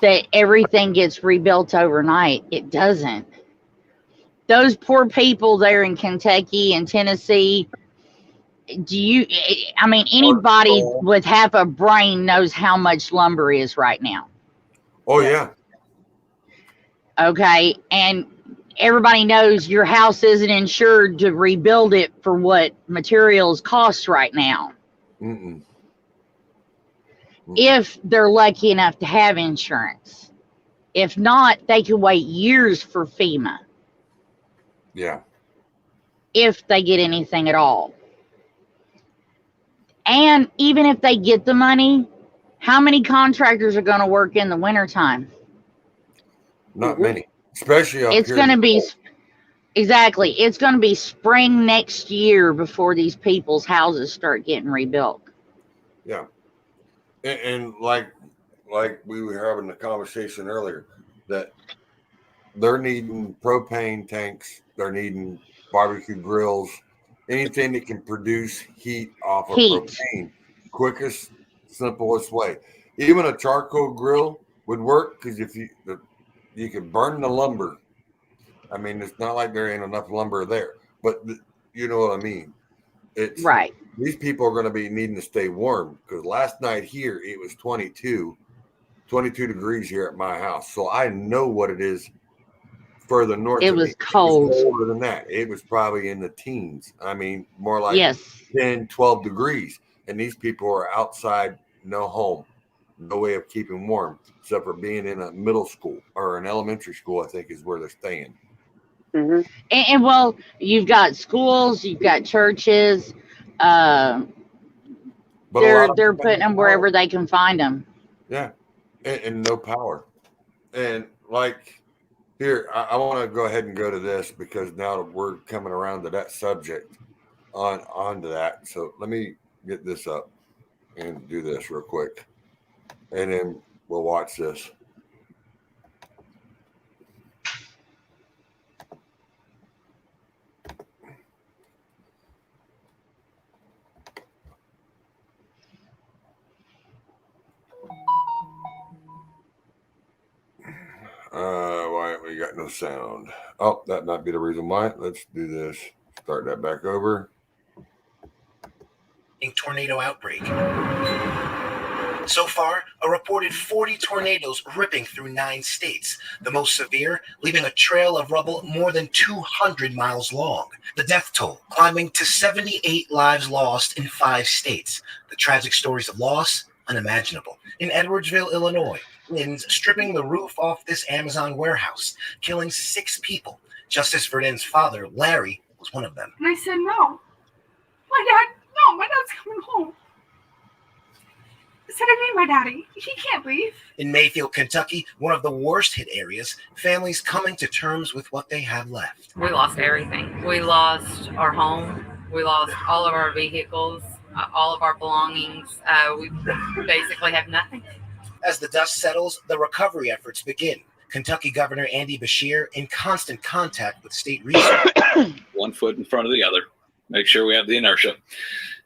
that everything gets rebuilt overnight. It doesn't. Those poor people there in Kentucky and Tennessee, anybody with half a brain knows how much lumber is right now. Oh yeah. Okay. And everybody knows your house isn't insured to rebuild it for what materials cost right now. Mm-mm. If they're lucky enough to have insurance. If not, they could wait years for FEMA. Yeah. If they get anything at all. And even if they get the money, how many contractors are going to work in the wintertime? Not many, especially up It's here. going to be, exactly, it's going to be spring next year before these people's houses start getting rebuilt. Yeah. And like we were having a conversation earlier, that they're needing propane tanks, they're needing barbecue grills, anything that can produce heat off of propane, quickest, simplest way. Even a charcoal grill would work, because if you could burn the lumber. I mean, it's not like there ain't enough lumber there, but you know what I mean. It's right. These people are going to be needing to stay warm, because last night here it was 22 degrees here at my house. So I know what it is further north. It was cold. It was colder than that. It was probably in the teens. I mean, more like yes. 10, 12 degrees. And these people are outside, no home, no way of keeping warm, except for being in a middle school or an elementary school, I think is where they're staying. Mm-hmm. And well, you've got schools, you've got churches. They're putting them wherever they can find them. Yeah, and no power. And like here, I want to go ahead and go to this, because now we're coming around to that subject onto that. So let me get this up and do this real quick, and then we'll watch this. Why we got no sound? Oh, that might be the reason why. Let's do this. Start that back over. Tornado outbreak. So far, a reported 40 tornadoes ripping through 9 states, the most severe leaving a trail of rubble more than 200 miles long. The death toll climbing to 78 lives lost in 5 states. The tragic stories of loss, unimaginable. In Edwardsville, Illinois, winds stripping the roof off this Amazon warehouse, killing 6 people. Justice Verdin's father, Larry, was one of them. And I said, no. My dad's coming home. I said, I need my daddy. He can't leave. In Mayfield, Kentucky, one of the worst hit areas, families coming to terms with what they have left. We lost everything. We lost our home. We lost all of our vehicles, all of our belongings. We basically have nothing. As the dust settles, the recovery efforts begin. Kentucky Governor Andy Beshear in constant contact with state resources. One foot in front of the other. Make sure we have the inertia.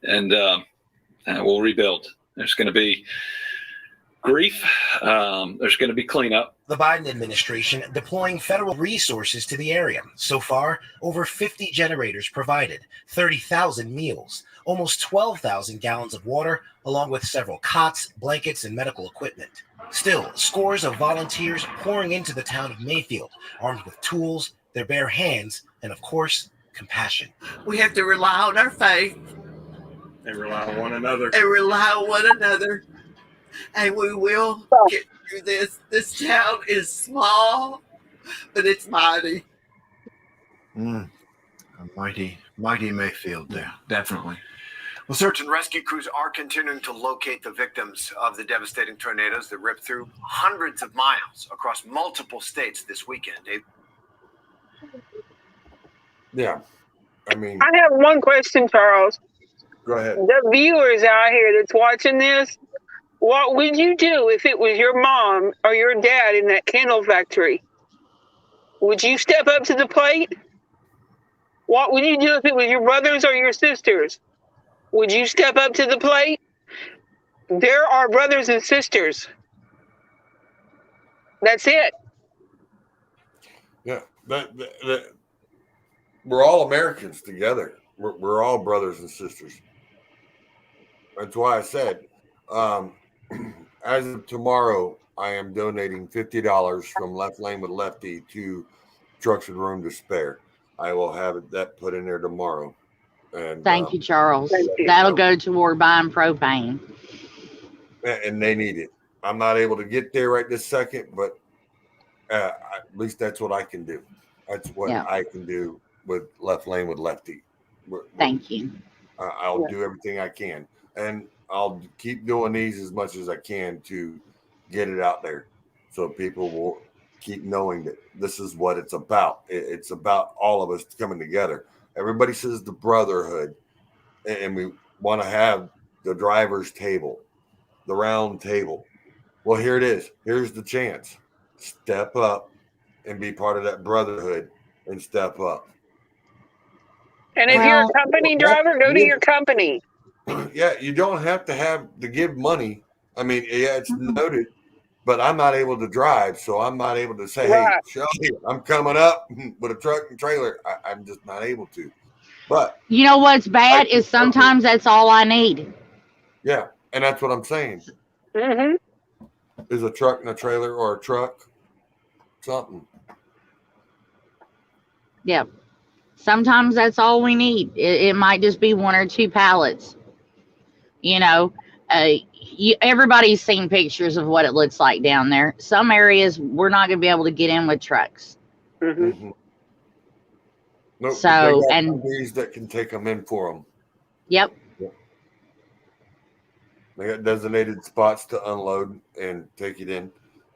And we'll rebuild. There's going to be grief. There's going to be cleanup. The Biden administration deploying federal resources to the area. So far, over 50 generators provided, 30,000 meals, almost 12,000 gallons of water, along with several cots, blankets, and medical equipment. Still, scores of volunteers pouring into the town of Mayfield, armed with tools, their bare hands, and of course, compassion. We have to rely on our faith. And rely on one another. And we will get through this. This town is small, but it's mighty. A mighty Mayfield there. Definitely. Well, search and rescue crews are continuing to locate the victims of the devastating tornadoes that ripped through hundreds of miles across multiple states this weekend, Dave. Yeah. I mean, I have one question, Charles. Go ahead. The viewers out here that's watching this, what would you do if it was your mom or your dad in that candle factory? Would you step up to the plate? What would you do if it was your brothers or your sisters? Would you step up to the plate? There are brothers and sisters. That's it. Yeah, we're all Americans together. We're all brothers and sisters. That's why I said, as of tomorrow, I am donating $50 from Left Lane with Lefty to Trucks with Room to Spare. I will have that put in there tomorrow. And Thank you, Charles. Thank you. That'll go toward buying propane. And they need it. I'm not able to get there right this second, but at least that's what I can do. That's what I can do with Left Lane with Lefty. Thank you. I'll do everything I can, and I'll keep doing these as much as I can to get it out there, so people will keep knowing that this is what it's about. It's about all of us coming together. Everybody says the brotherhood, and we want to have the driver's table, the round table. Well, here it is. Here's the chance. Step up and be part of that brotherhood and step up. And if you're a company driver, go to your company. Yeah, you don't have to give money. I mean, yeah, it's noted, but I'm not able to drive, so I'm not able to say, hey, Shelly, I'm coming up with a truck and trailer. I'm just not able to. But you know what's bad is sometimes that's all I need. Yeah, and that's what I'm saying. Mm-hmm. Is a truck and a trailer or a truck, something. Yeah. Sometimes that's all we need. It might just be 1 or 2 pallets. You know, everybody's seen pictures of what it looks like down there. Some areas we're not going to be able to get in with trucks. Mm-hmm. Nope, So, they got and companies that can take them in for them. yep. They got designated spots to unload and take it in,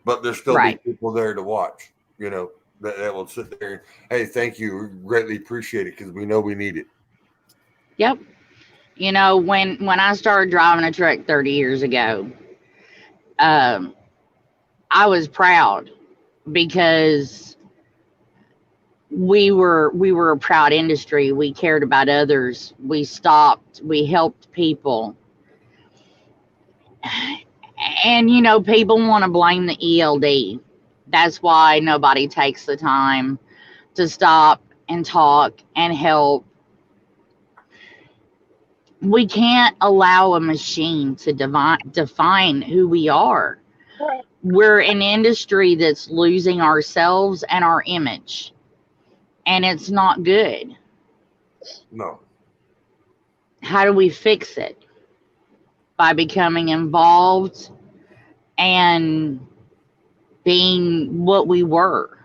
but there's still Right. people there to watch. You know, that will sit there and, hey, thank you, we greatly appreciate it because we know we need it. Yep. You know, when I started driving a truck 30 years ago, I was proud because we were a proud industry. We cared about others. We stopped. We helped people. And, you know, people want to blame the ELD. That's why nobody takes the time to stop and talk and help. We can't allow a machine to define who we are. We're an industry that's losing ourselves and our image. And it's not good. No. How do we fix it? By becoming involved and being what we were.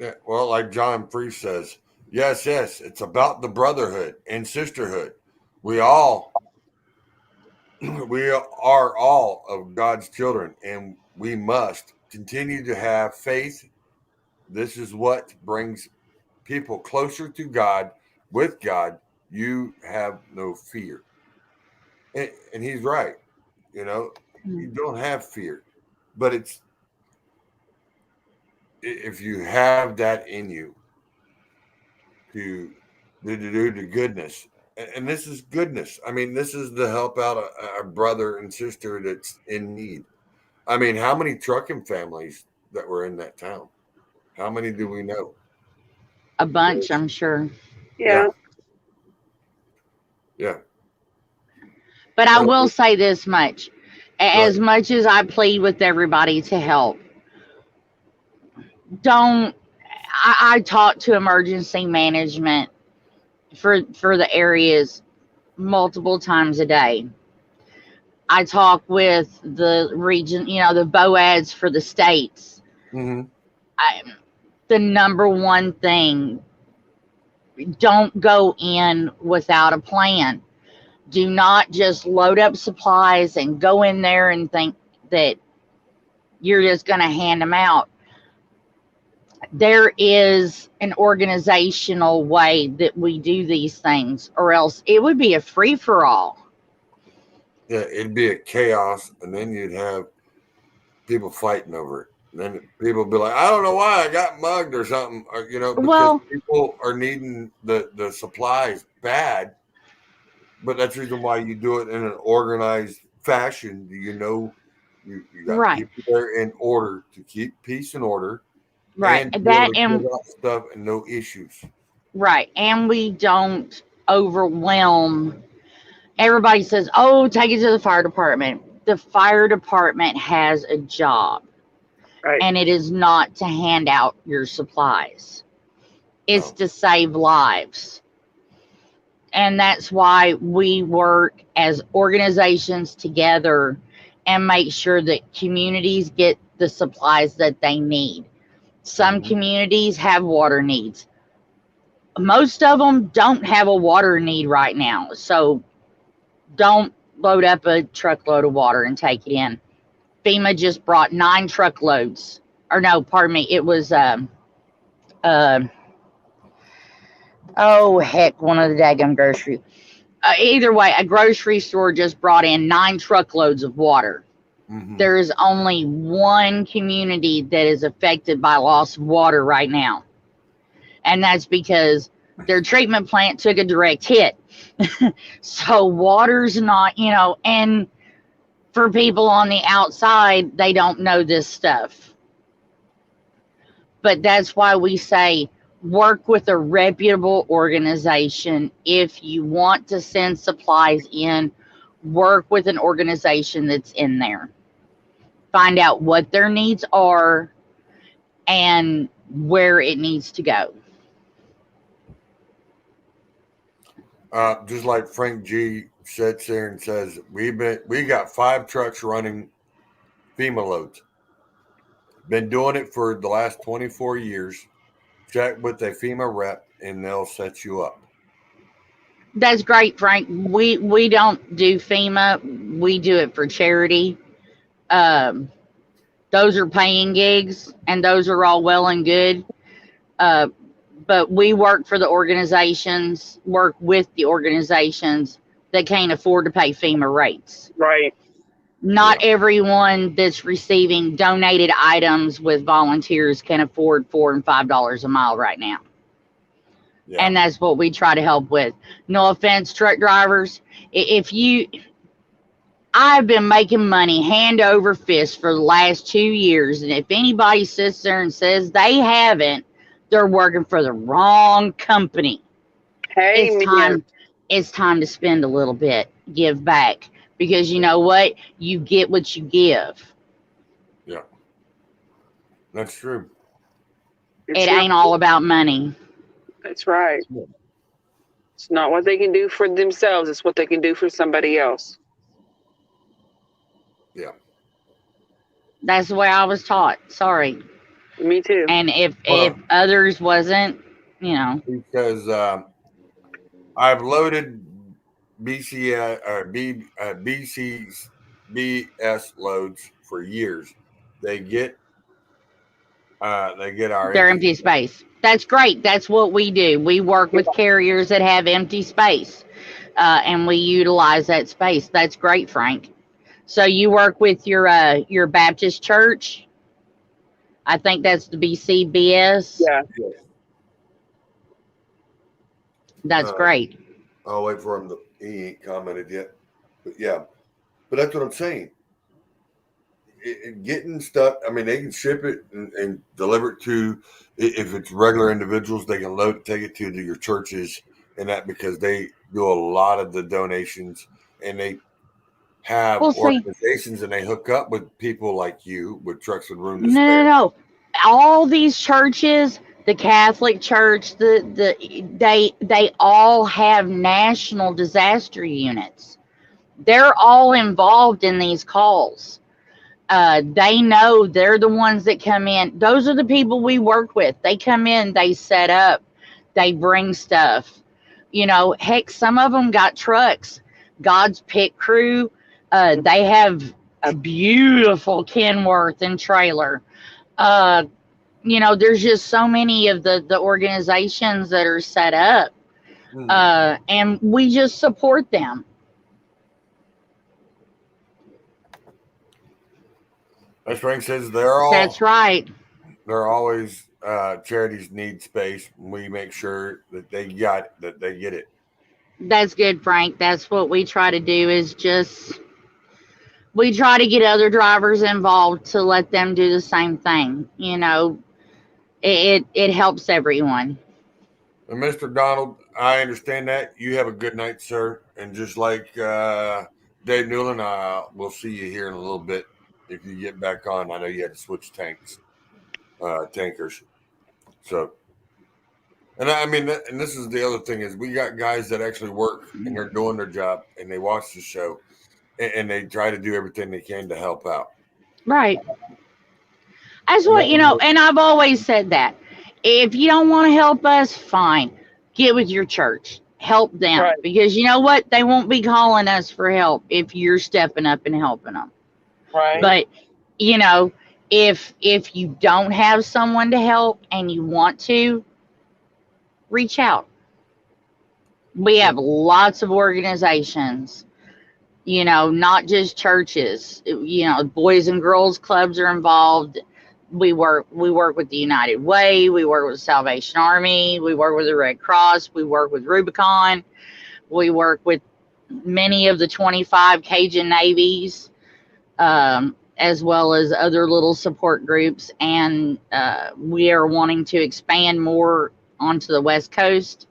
Yeah, well, like John Free says, yes, it's about the brotherhood and sisterhood. We are all of God's children, and we must continue to have faith. This is what brings people closer to God. With God, you have no fear. And he's right. You know, you don't have fear, but it's, if you have that in you to do the goodness, and this is goodness. I mean, this is to help out a brother and sister that's in need. I mean, how many trucking families that were in that town? How many do we know? A bunch, I'm sure. Yeah. Yeah. But I will say this much. As much as I plead with everybody to help, I talk to emergency management for the areas multiple times a day. I talk with the region, you know, the BOADs for the states. Mm-hmm. The number one thing, don't go in without a plan. Do not just load up supplies and go in there and think that you're just going to hand them out. There is an organizational way that we do these things, or else it would be a free-for-all. Yeah, it'd be a chaos, and then you'd have people fighting over it. then people be like, I don't know why I got mugged or something, or, because Well- people are needing the supplies bad. But that's the reason why you do it in an organized fashion. You got Right. people there in order to keep peace and order, Right. And to be That able to and give out stuff and no issues. right. And we don't overwhelm. Everybody says, "Oh, take it to the fire department." The fire department has a job, Right. and it is not to hand out your supplies. It's to save lives. And that's why we work as organizations together and make sure that communities get the supplies that they need. Some communities have water needs. Most of them don't have a water need right now. So don't load up a truckload of water and take it in. FEMA just brought 9 truckloads. Or no, pardon me. It was oh heck, one of the daggum grocery. Either way, a grocery store just brought in 9 truckloads of water. There is only one community that is affected by loss of water right now. And that's because their treatment plant took a direct hit. So water's not, and for people on the outside, they don't know this stuff. But that's why we say work with a reputable organization. If you want to send supplies in, work with an organization that's in there. Find out what their needs are and where it needs to go. Just like Frank G sits there and says, we got 5 trucks running FEMA loads. Been doing it for the last 24 years. Check with a FEMA rep and they'll set you up. That's great, Frank. We don't do FEMA. We do it for charity. Those are paying gigs, and those are all well and good. But we work with the organizations that can't afford to pay FEMA rates. Right. Not everyone that's receiving donated items with volunteers can afford $4 and $5 a mile right now. Yeah. And that's what we try to help with. No offense, truck drivers. I've been making money hand over fist for the last 2 years. And if anybody sits there and says they haven't, they're working for the wrong company. Hey, It's time to spend a little bit, give back. Because you know what? You get what you give. Yeah. That's true. It ain't all about money. That's right. It's not what they can do for themselves. It's what they can do for somebody else. Yeah. That's the way I was taught. Sorry. Me too. And if others wasn't, Because I've loaded BC's BS loads for years. They get our their empty space. That's great. That's what we do. We work with carriers that have empty space, and we utilize that space. That's great, Frank. So you work with your Baptist church. I think that's the BCBS. Yeah. That's great. I'll wait for him he ain't commented yet. But yeah. But that's what I'm saying. Getting stuff, I mean, they can ship it and deliver it to, if it's regular individuals, they can load it, take it to your churches and that, because they do a lot of the donations and they have organizations and they hook up with people like you with Trucks with Room to Spare. No. All these churches, the Catholic Church, they all have national disaster units. They're all involved in these calls. They know, they're the ones that come in. Those are the people we work with. They come in, they set up, they bring stuff. Heck, some of them got trucks. God's Pit Crew, they have a beautiful Kenworth and trailer. There's just so many of the organizations that are set up, and we just support them. as Frank says, they're all. That's right. They're always charities need space. We make sure that they get it. That's good, Frank. That's what we try to do is just we try to get other drivers involved to let them do the same thing. You know, it helps everyone. And Mr. Donald, I understand that. You have a good night, sir. And just like Dave Newland, we'll see you here in a little bit if you get back on. I know you had to switch tankers. So, and I mean, and this is the other thing is we got guys that actually work and they're doing their job and they watch the show and they try to do everything they can to help out. Right. That's what, you know, and I've always said that. If you don't want to help us, fine. Get with your church. Help them. Right. Because you know what? They won't be calling us for help if you're stepping up and helping them. Right. But, you know, if you don't have someone to help and you want to, reach out. We have lots of organizations, you know, not just churches. You know, Boys and Girls Clubs are involved. We work with the United Way. We work with Salvation Army. We work with the Red Cross. We work with Rubicon. We work with many of the 25 Cajun Navies, as well as other little support groups. And we are wanting to expand more onto the West Coast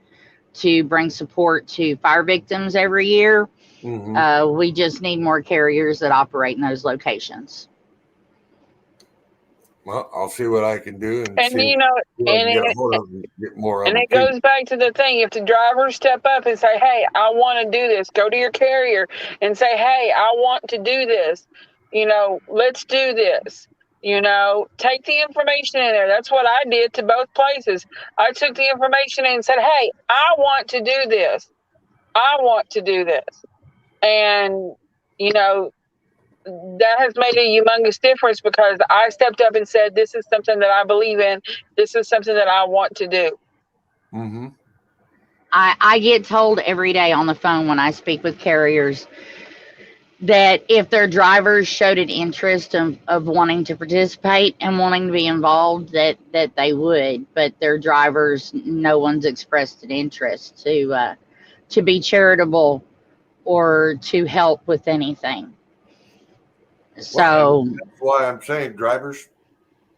to bring support to fire victims every year. Mm-hmm. We just need more carriers that operate in those locations. Well, I'll see what I can do, And see you know, who I can and get a hold of and get more of and them it too. goes back to the thing. If the drivers step up and say, hey, I want to do this, go to your carrier and say, hey, I want to do this. You know, let's do this. You know, take the information in there. That's what I did to both places. I took the information in and said, hey, I want to do this. I want to do this. And, you know, that has made a humongous difference because I stepped up and said, this is something that I believe in. This is something that I want to do. Mm-hmm. I get told every day on the phone when I speak with carriers that if their drivers showed an interest of wanting to participate and wanting to be involved, that they would, but their drivers, no one's expressed an interest to be charitable or to help with anything. So that's why I'm saying, drivers,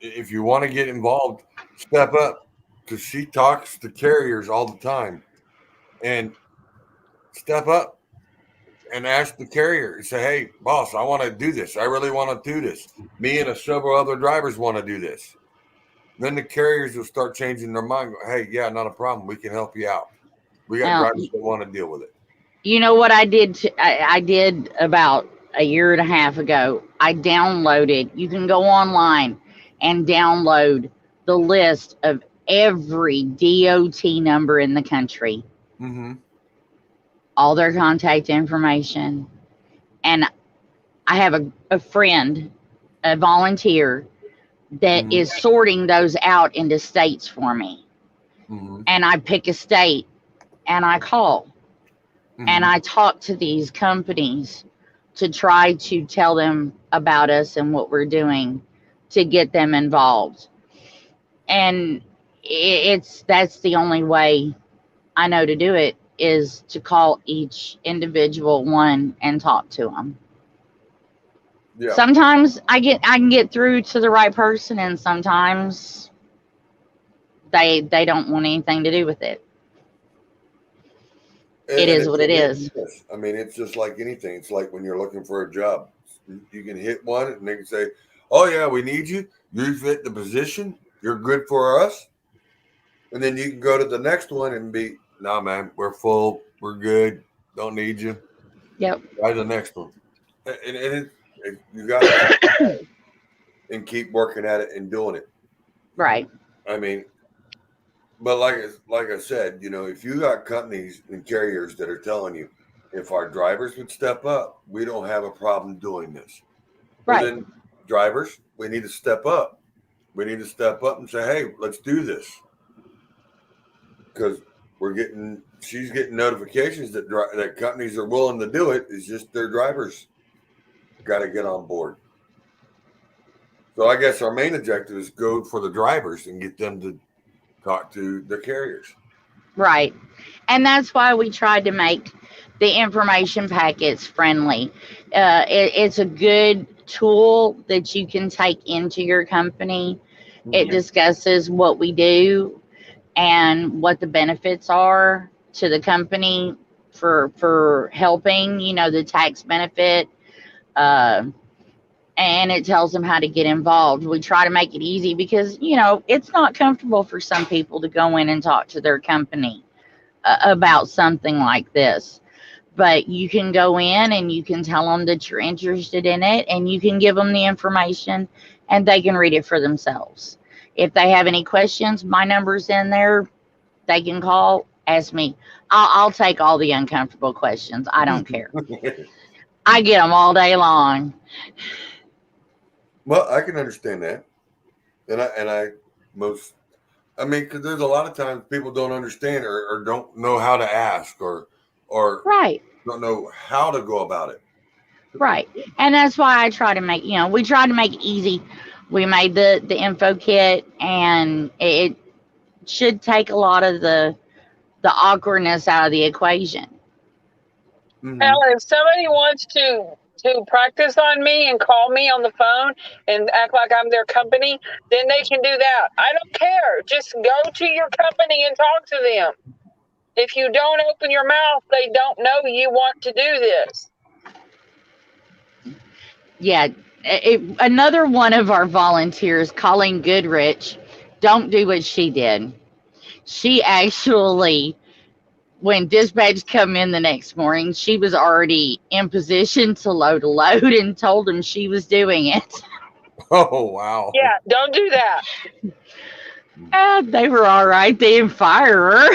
if you want to get involved, step up, because she talks to carriers all the time, and step up and ask the carrier and say, hey, boss, I want to do this. I really want to do this. Me and several other drivers want to do this. Then the carriers will start changing their mind. Hey, yeah, not a problem. We can help you out. We got Now, drivers that want to deal with it. you know what I did? I did about a year and a half ago. I downloaded, you can go online and download the list of every DOT number in the country, Mm-hmm. all their contact information. And I have a friend, a volunteer, that is sorting those out into states for me. Mm-hmm. And I pick a state and I call and I talk to these companies to try to tell them about us and what we're doing to get them involved. And that's the only way I know to do it, is to call each individual one and talk to them. Yeah. Sometimes I can get through to the right person, and sometimes they don't want anything to do with it. It is what it is. I mean, it's just like anything. It's like when you're looking for a job. You can hit one and they can say, oh, yeah, we need you. You fit the position. You're good for us. And then you can go to the next one and be, nah, man, we're full. We're good. Don't need you. Yep. Try the next one. And you got to and keep working at it and doing it. Right. I mean, but like I said, you know, if you got companies and carriers that are telling you, if our drivers would step up, we don't have a problem doing this. Right. Well, then, drivers, we need to step up. We need to step up and say, hey, let's do this. Because she's getting notifications that companies are willing to do it. It's just their drivers got to get on board. So I guess our main objective is go for the drivers and get them to talk to the carriers. Right. And that's why we tried to make the information packets friendly. It's a good tool that you can take into your company. It discusses what we do and what the benefits are to the company for helping, you know, the tax benefit. And it tells them how to get involved. We try to make it easy because, you know, it's not comfortable for some people to go in and talk to their company about something like this. But you can go in and you can tell them that you're interested in it, and you can give them the information and they can read it for themselves. If they have any questions, my number's in there. They can call, ask me. I'll take all the uncomfortable questions. I don't care. I get them all day long. Well, I can understand that, I mean, because there's a lot of times people don't understand or don't know how to ask or right, don't know how to go about it. Right, and that's why I try to make, you know, we try to make it easy. We made the info kit, and it should take a lot of the awkwardness out of the equation. Hell, if somebody wants to practice on me and call me on the phone and act like I'm their company, then they can do that. I don't care. Just go to your company and talk to them. If you don't open your mouth, they don't know you want to do this. Yeah, another one of our volunteers, Colleen Goodrich, don't do what she did. She actually, when dispatch come in the next morning, she was already in position to load a load and told them she was doing it. Oh, wow. Yeah, don't do that. They were all right. They didn't fire her.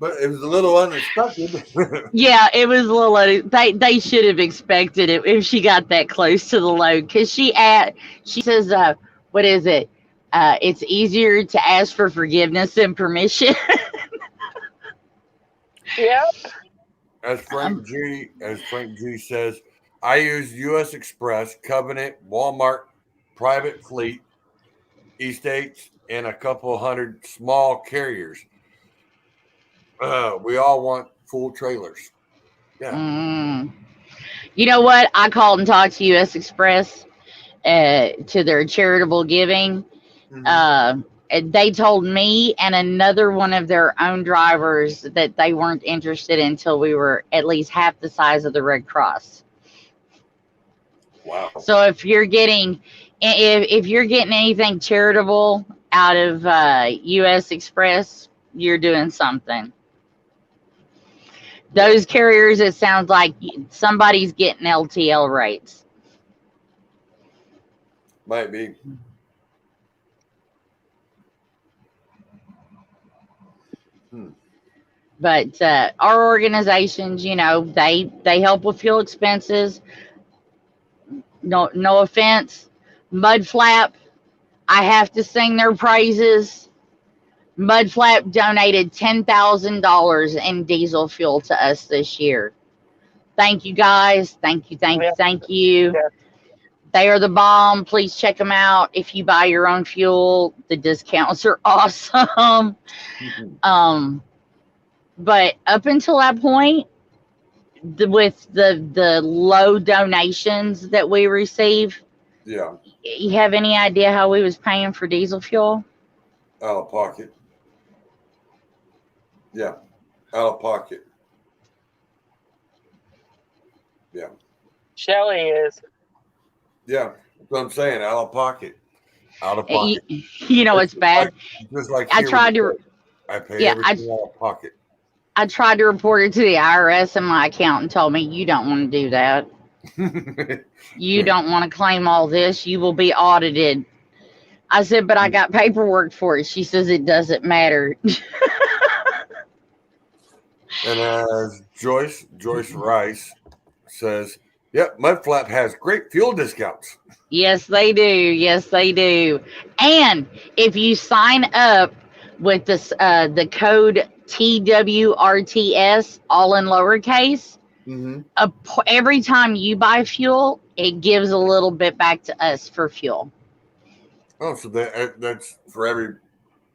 But it was a little unexpected. Yeah, it was a little. They should have expected it if she got that close to the load, because she says, what is it? It's easier to ask for forgiveness than permission. Yep. As Frank G says, I use U.S. Express, Covenant, Walmart, Private Fleet, Estates, and a couple hundred small carriers. We all want full trailers. Yeah. You know what? I called and talked to U.S. Express to their charitable giving. They told me and another one of their own drivers that they weren't interested until we were at least half the size of the Red Cross. Wow. So if you're getting anything charitable out of U.S. Express, you're doing something. Those carriers, it sounds like somebody's getting LTL rates. Might be. But our organizations, you know, they help with fuel expenses. No offense. Mudflap, I have to sing their praises. Mudflap donated $10,000 in diesel fuel to us this year. Thank you, guys. Thank you. Yeah. They are the bomb. Please check them out. If you buy your own fuel, the discounts are awesome. But up until that point, with the low donations that we receive, yeah, you have any idea how we was paying for diesel fuel? Out of pocket. Yeah, out of pocket. Yeah. Shelly is. Yeah, that's what I'm saying. Out of pocket. Out of pocket. You know, it's bad. Just like I tried to. I pay everything out of pocket. I tried to report it to the IRS, and my accountant told me, you don't want to do that. You don't want to claim all this. You will be audited. I said, but I got paperwork for it. She says it doesn't matter. And as Joyce Rice says, yep, Mudflap has great fuel discounts. Yes, they do. Yes, they do. And if you sign up with this, the code TWRTS, all in lowercase, Every time you buy fuel, it gives a little bit back to us for fuel. Oh, so that's for every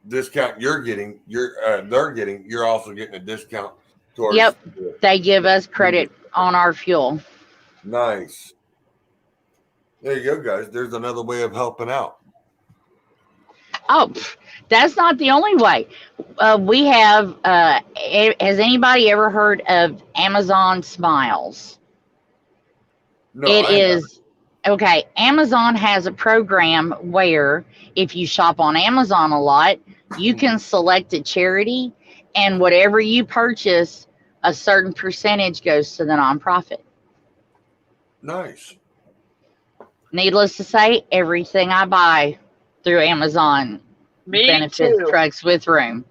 discount you're getting, they're getting, you're also getting a discount towards. Yep, they give us credit on our fuel. Nice. There you go, guys. There's another way of helping out. Oh, that's not the only way. We have, has anybody ever heard of Amazon Smiles? No, It is, okay, Amazon has a program where if you shop on Amazon a lot, you can select a charity, and whatever you purchase, a certain percentage goes to the nonprofit. Nice. Needless to say, everything I buy through Amazon benefits Trucks with Room.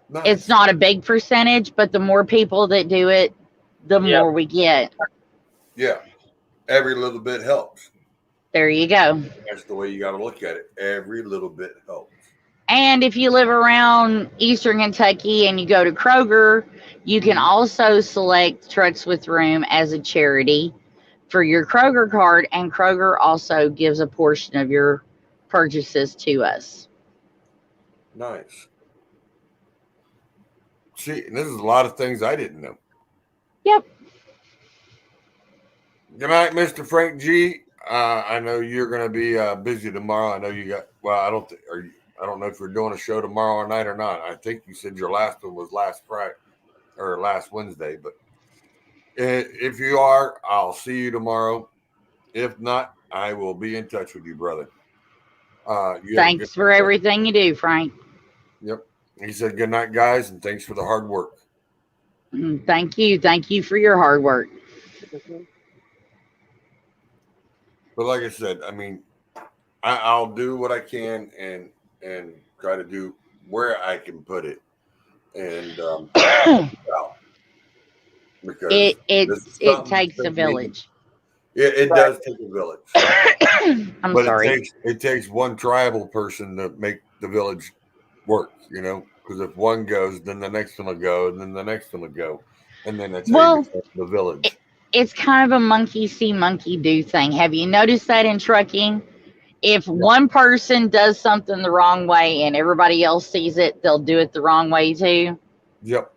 Nice. It's not a big percentage, but the more people that do it, the more we get. Yeah. Every little bit helps. There you go. That's the way you got to look at it. Every little bit helps. And if you live around Eastern Kentucky and you go to Kroger, you can also select Trucks with Room as a charity for your Kroger card, and Kroger also gives a portion of your purchases to us. Nice. See, and this is a lot of things I didn't know. Yep. Good night, Mr. Frank G. I know you're going to be busy tomorrow. I know you got. Well, I don't know if you're doing a show tomorrow night or not. I think you said your last one was last Friday or last Wednesday. But if you are, I'll see you tomorrow. If not, I will be in touch with you, brother. Thanks for everything you do, Frank. Yep. He said, good night, guys, and thanks for the hard work. Thank you. Thank you for your hard work. But like I said, I mean, I'll do what I can and try to do where I can put it. And because it takes a village. It does take a village. I'm but sorry. It takes one tribal person to make the village work, you know, because if one goes, then the next one will go, and then the next one will go. And then that's how you become the village. It's kind of a monkey see, monkey do thing. Have you noticed that in trucking? If one person does something the wrong way and everybody else sees it, they'll do it the wrong way too. Yep.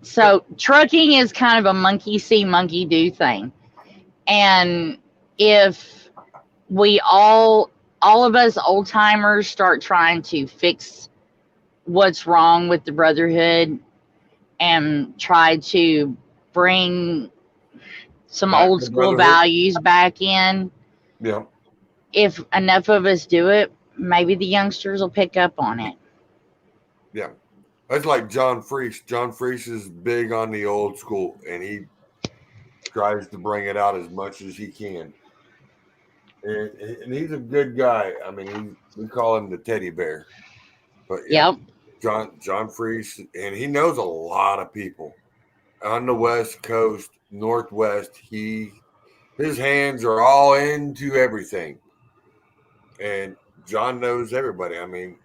So trucking is kind of a monkey see, monkey do thing. And if we all of us old timers start trying to fix what's wrong with the brotherhood and try to bring some old school values back in. Yeah. If enough of us do it, maybe the youngsters will pick up on it. Yeah. That's like John Freese. John Freese is big on the old school, and he tries to bring it out as much as he can. And he's a good guy. I mean, we call him the teddy bear. But yeah, John Freese, and he knows a lot of people on the West Coast, Northwest. His hands are all into everything, and John knows everybody. I mean,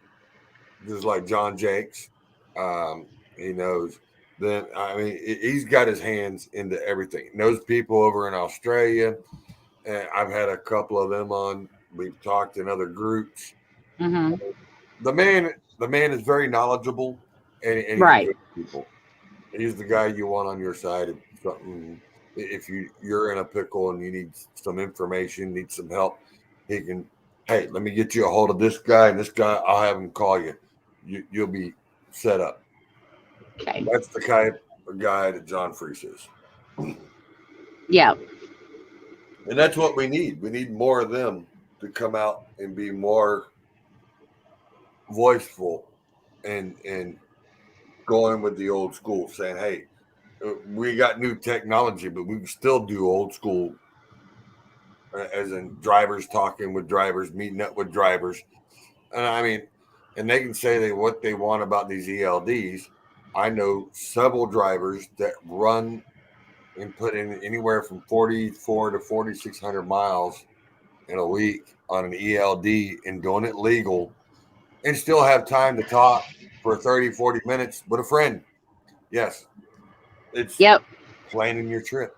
just like John Jakes, he knows. Then I mean, he's got his hands into everything. He knows people over in Australia, and I've had a couple of them on. We've talked in other groups. Mm-hmm. The man is very knowledgeable, and he's right. good people. He's the guy you want on your side if something. If you're in a pickle and you need some information, need some help, he can. Hey, let me get you a hold of this guy and this guy. I'll have him call you. You'll be set up. Okay. That's the kind of guy that John Freese is. Yeah. And that's what we need. We need more of them to come out and be more voiceful and going with the old school, saying, hey, we got new technology, but we can still do old school, as in drivers talking with drivers, meeting up with drivers. And I mean, and they can say what they want about these ELDs. I know several drivers that run and put in anywhere from 44 to 4,600 miles in a week on an ELD and doing it legal and still have time to talk for 30, 40 minutes with a friend. Yes. It's Yep. planning your trip,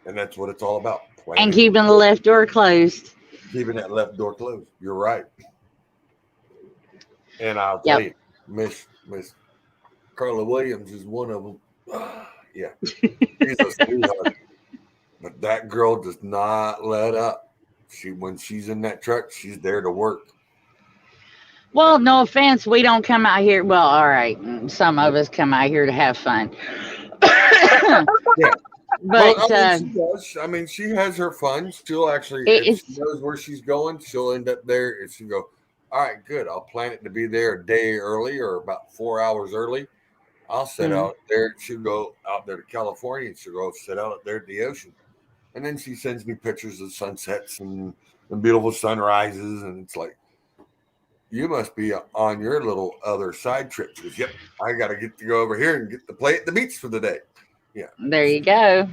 and that's what it's all about. And Planning, keeping the left door closed. keeping that left door closed. You're right. And I'll tell you, Miss Carla Williams is one of them. Yeah, she's a sweetheart. But that girl does not let up. When she's in that truck, she's there to work. Well, no offense, we don't come out here. Well, all right, some of us come out here to have fun. Yeah. But well, she does. I mean, she has her fun. She'll actually, if she knows where she's going, she'll end up there. If she go, all right, good. I'll plan it to be there a day early or about 4 hours early. I'll sit out there. She'll go out there to California and she'll go sit out there at the ocean. And then she sends me pictures of sunsets and beautiful sunrises. And it's like, you must be on your little other side trip. She goes, yep, I got to get to go over here and get to play at the beach for the day. Yeah. There you go.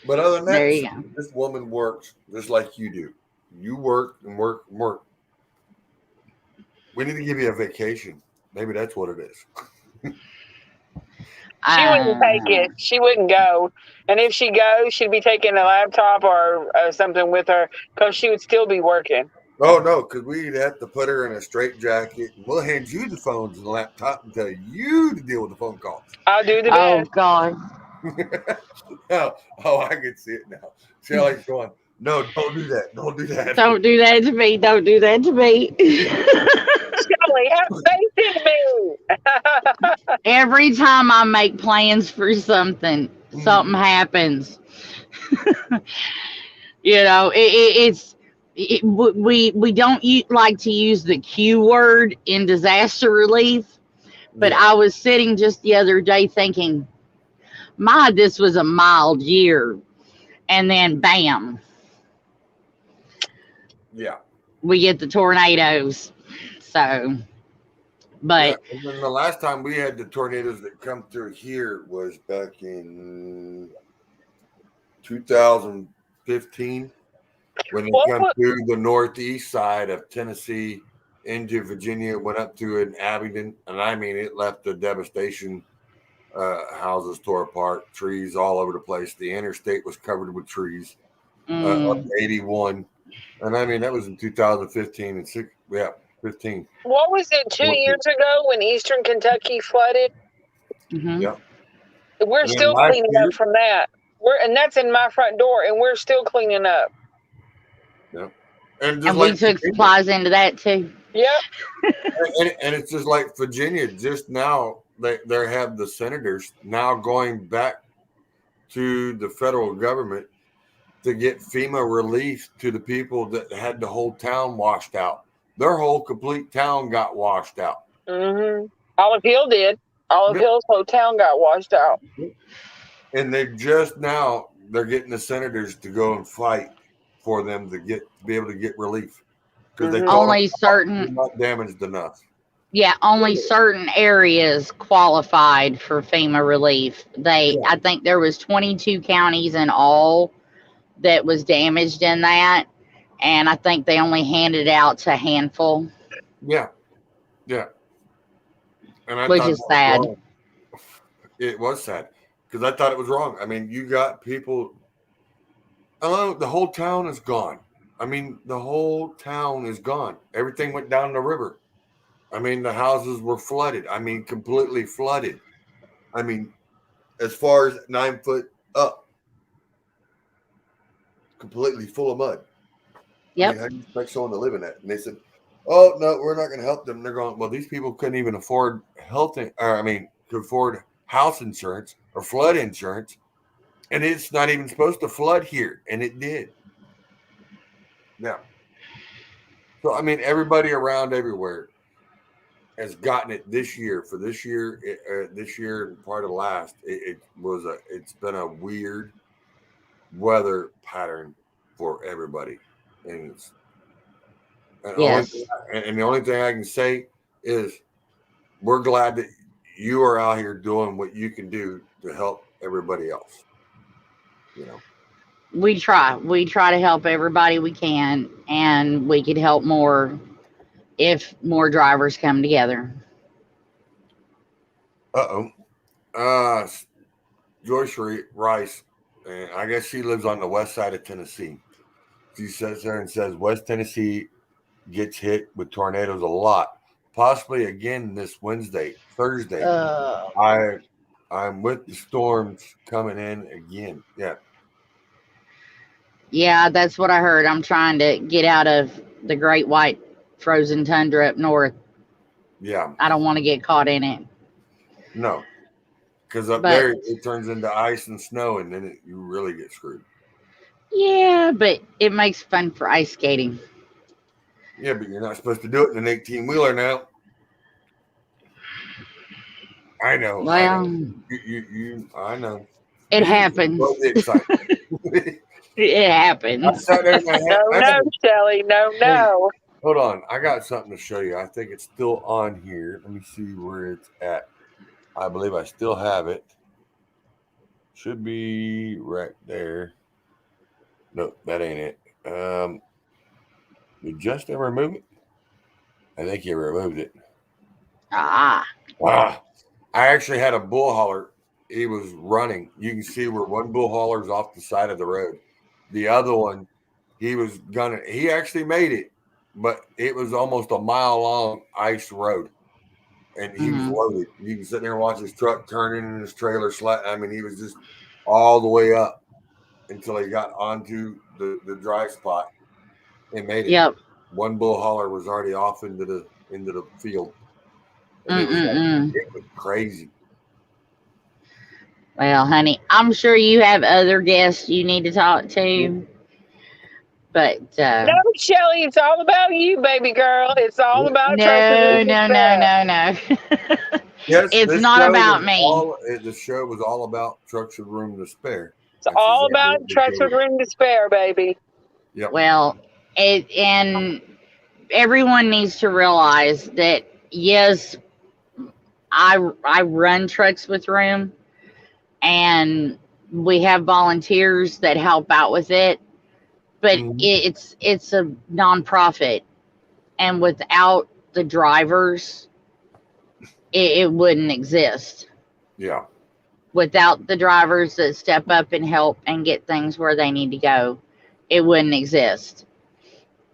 But other than that, There you go. this woman works just like you do. You work and work and work. We need to give you a vacation. Maybe that's what it is. She wouldn't take it. She wouldn't go. And if she goes, she'd be taking a laptop or something with her because she would still be working. Oh, no, because we'd have to put her in a straitjacket. And we'll hand you the phones and the laptop and tell you to deal with the phone calls. I'll do the Oh, best. God. Oh, I can see it now. Shelly's going, no, don't do that. Don't do that. Don't do that to me. Don't do that to me. Shelly, have faith in me. Every time I make plans for something, something happens. You know, we don't like to use the Q word in disaster relief, but I was sitting just the other day thinking, this was a mild year. And then bam. Yeah. We get the tornadoes. So, but yeah. And then the last time we had the tornadoes that come through here was back in 2015 when they come through the northeast side of Tennessee into Virginia, went up to in Abingdon, and I mean it left a devastation. Houses tore apart, trees all over the place. The interstate was covered with trees. Up to 81, and I mean that was in 2015 and 15. What was it 2 years ago when Eastern Kentucky flooded? Yeah, we're still cleaning up from that. And that's in my front door, and we're still cleaning up. Yeah, and we took supplies into that too. Yep. and it's just like Virginia. Just now, they have the senators now going back to the federal government to get FEMA relief to the people that had the whole town washed out. Their whole complete town got washed out. Mm-hmm. Olive Hill did. Olive Hill's whole town got washed out. And they're getting the senators to go and fight for them to be able to get relief because they only certain not damaged enough. Yeah, only certain areas qualified for FEMA relief. I think there was 22 counties in all that was damaged in that, and I think they only handed it out to a handful. Yeah, yeah. And which is sad. It was sad because I thought it was wrong. I mean, you got people. Oh, the whole town is gone. I mean, the whole town is gone. Everything went down the river. I mean, the houses were flooded. I mean, completely flooded. I mean, as far as 9 foot up, completely full of mud. Yep. I mean, how do you expect someone to live in that? And they said, "Oh no, we're not going to help them." They're going, "Well, these people couldn't even afford could afford house insurance or flood insurance, and it's not even supposed to flood here, and it did." Yeah. So I mean, everybody around everywhere has gotten it this year. For this year, and part of last, it's been a weird weather pattern for everybody, and the only thing I can say is we're glad that you are out here doing what you can do to help everybody else. You know, we try to help everybody we can, and we could help more if more drivers come together. Joyce Rice, and I guess she lives on the west side of Tennessee. She sits there and says West Tennessee gets hit with tornadoes a lot, possibly again this Thursday. I'm with the storms coming in again. Yeah. Yeah, that's what I heard. I'm trying to get out of the great white frozen tundra up north. Yeah. I don't want to get caught in it. No. Because up there, it turns into ice and snow, and then you really get screwed. Yeah, but it makes fun for ice skating. Yeah, but you're not supposed to do it in an 18-wheeler now. I know. Well, I know. I know. It happens. It happens. I sat there in my head. No, Shelly. No. Hold on. I got something to show you. I think it's still on here. Let me see where it's at. I believe I still have it. Should be right there. Nope, that ain't it. Did Justin remove it? I think he removed it. Ah. I actually had a bull hauler. He was running. You can see where one bull hauler's off the side of the road. The other one, he actually made it, but it was almost a mile long ice road. And he was loaded. You can sit there and watch his truck turning and his trailer slide. I mean, he was just all the way up until he got onto the dry spot and made it. Yep. One bull hauler was already off into the field. And it was crazy. Well, honey, I'm sure you have other guests you need to talk to. But no, Shelly, it's all about you, baby girl. It's all about no. Yes, it's not about me. The show was all about trucks with room to spare. It's all about trucks with room to spare, baby. Yep. Well, and everyone needs to realize that yes, I run trucks with room, and we have volunteers that help out with it. But it's a nonprofit, and without the drivers, it wouldn't exist. Yeah. Without the drivers that step up and help and get things where they need to go, it wouldn't exist.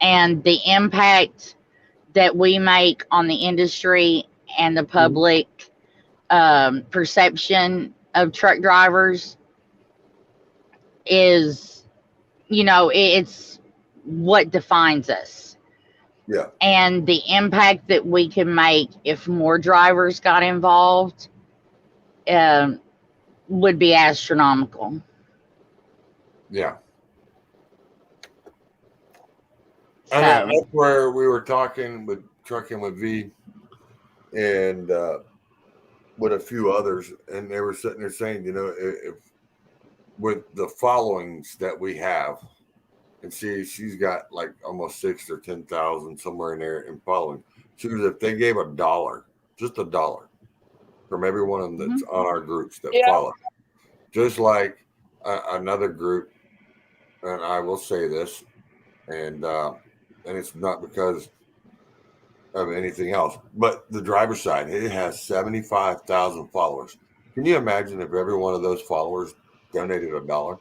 And the impact that we make on the industry and the public perception of truck drivers is, it's what defines us. Yeah. And the impact that we can make if more drivers got involved would be astronomical. Yeah. And that's where we were trucking with V and with a few others, and they were sitting there saying, if with the followings that we have, and she's got like almost 6,000 or 10,000 somewhere in there in following. She was, if they gave just $1 from every one of them that's on our groups that follow, just like another group, and I will say this, and it's not because of anything else, but the driver's side, it has 75,000 followers. Can you imagine if every one of those followers donated $1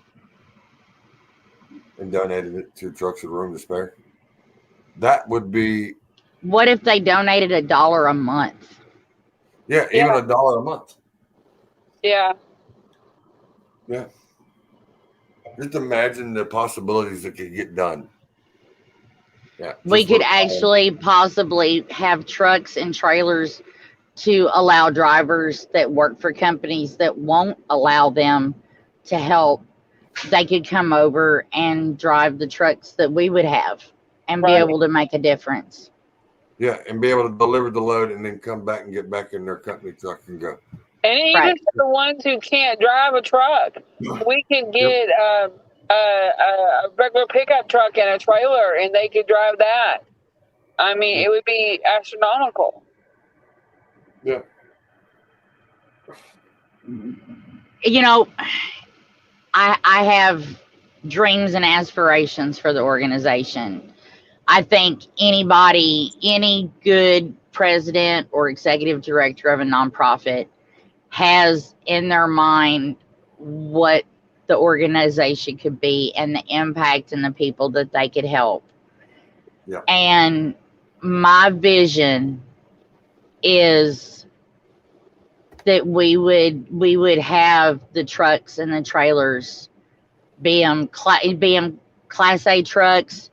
and donated it to Trucks with Room to Spare? That would be. What if they donated $1 a month? Yeah, even $1 a month. Yeah. Yeah. Just imagine the possibilities that could get done. Yeah. We could actually possibly have trucks and trailers to allow drivers that work for companies that won't allow them to help. They could come over and drive the trucks that we would have and be able to make a difference. Yeah, and be able to deliver the load and then come back and get back in their company truck and go. And even for the ones who can't drive a truck, we could get a regular pickup truck and a trailer, and they could drive that. I mean, it would be astronomical. Yeah. I have dreams and aspirations for the organization. I think any good president or executive director of a nonprofit has in their mind what the organization could be and the impact and the people that they could help. Yeah. And my vision is that we would have the trucks and the trailers be Class A trucks,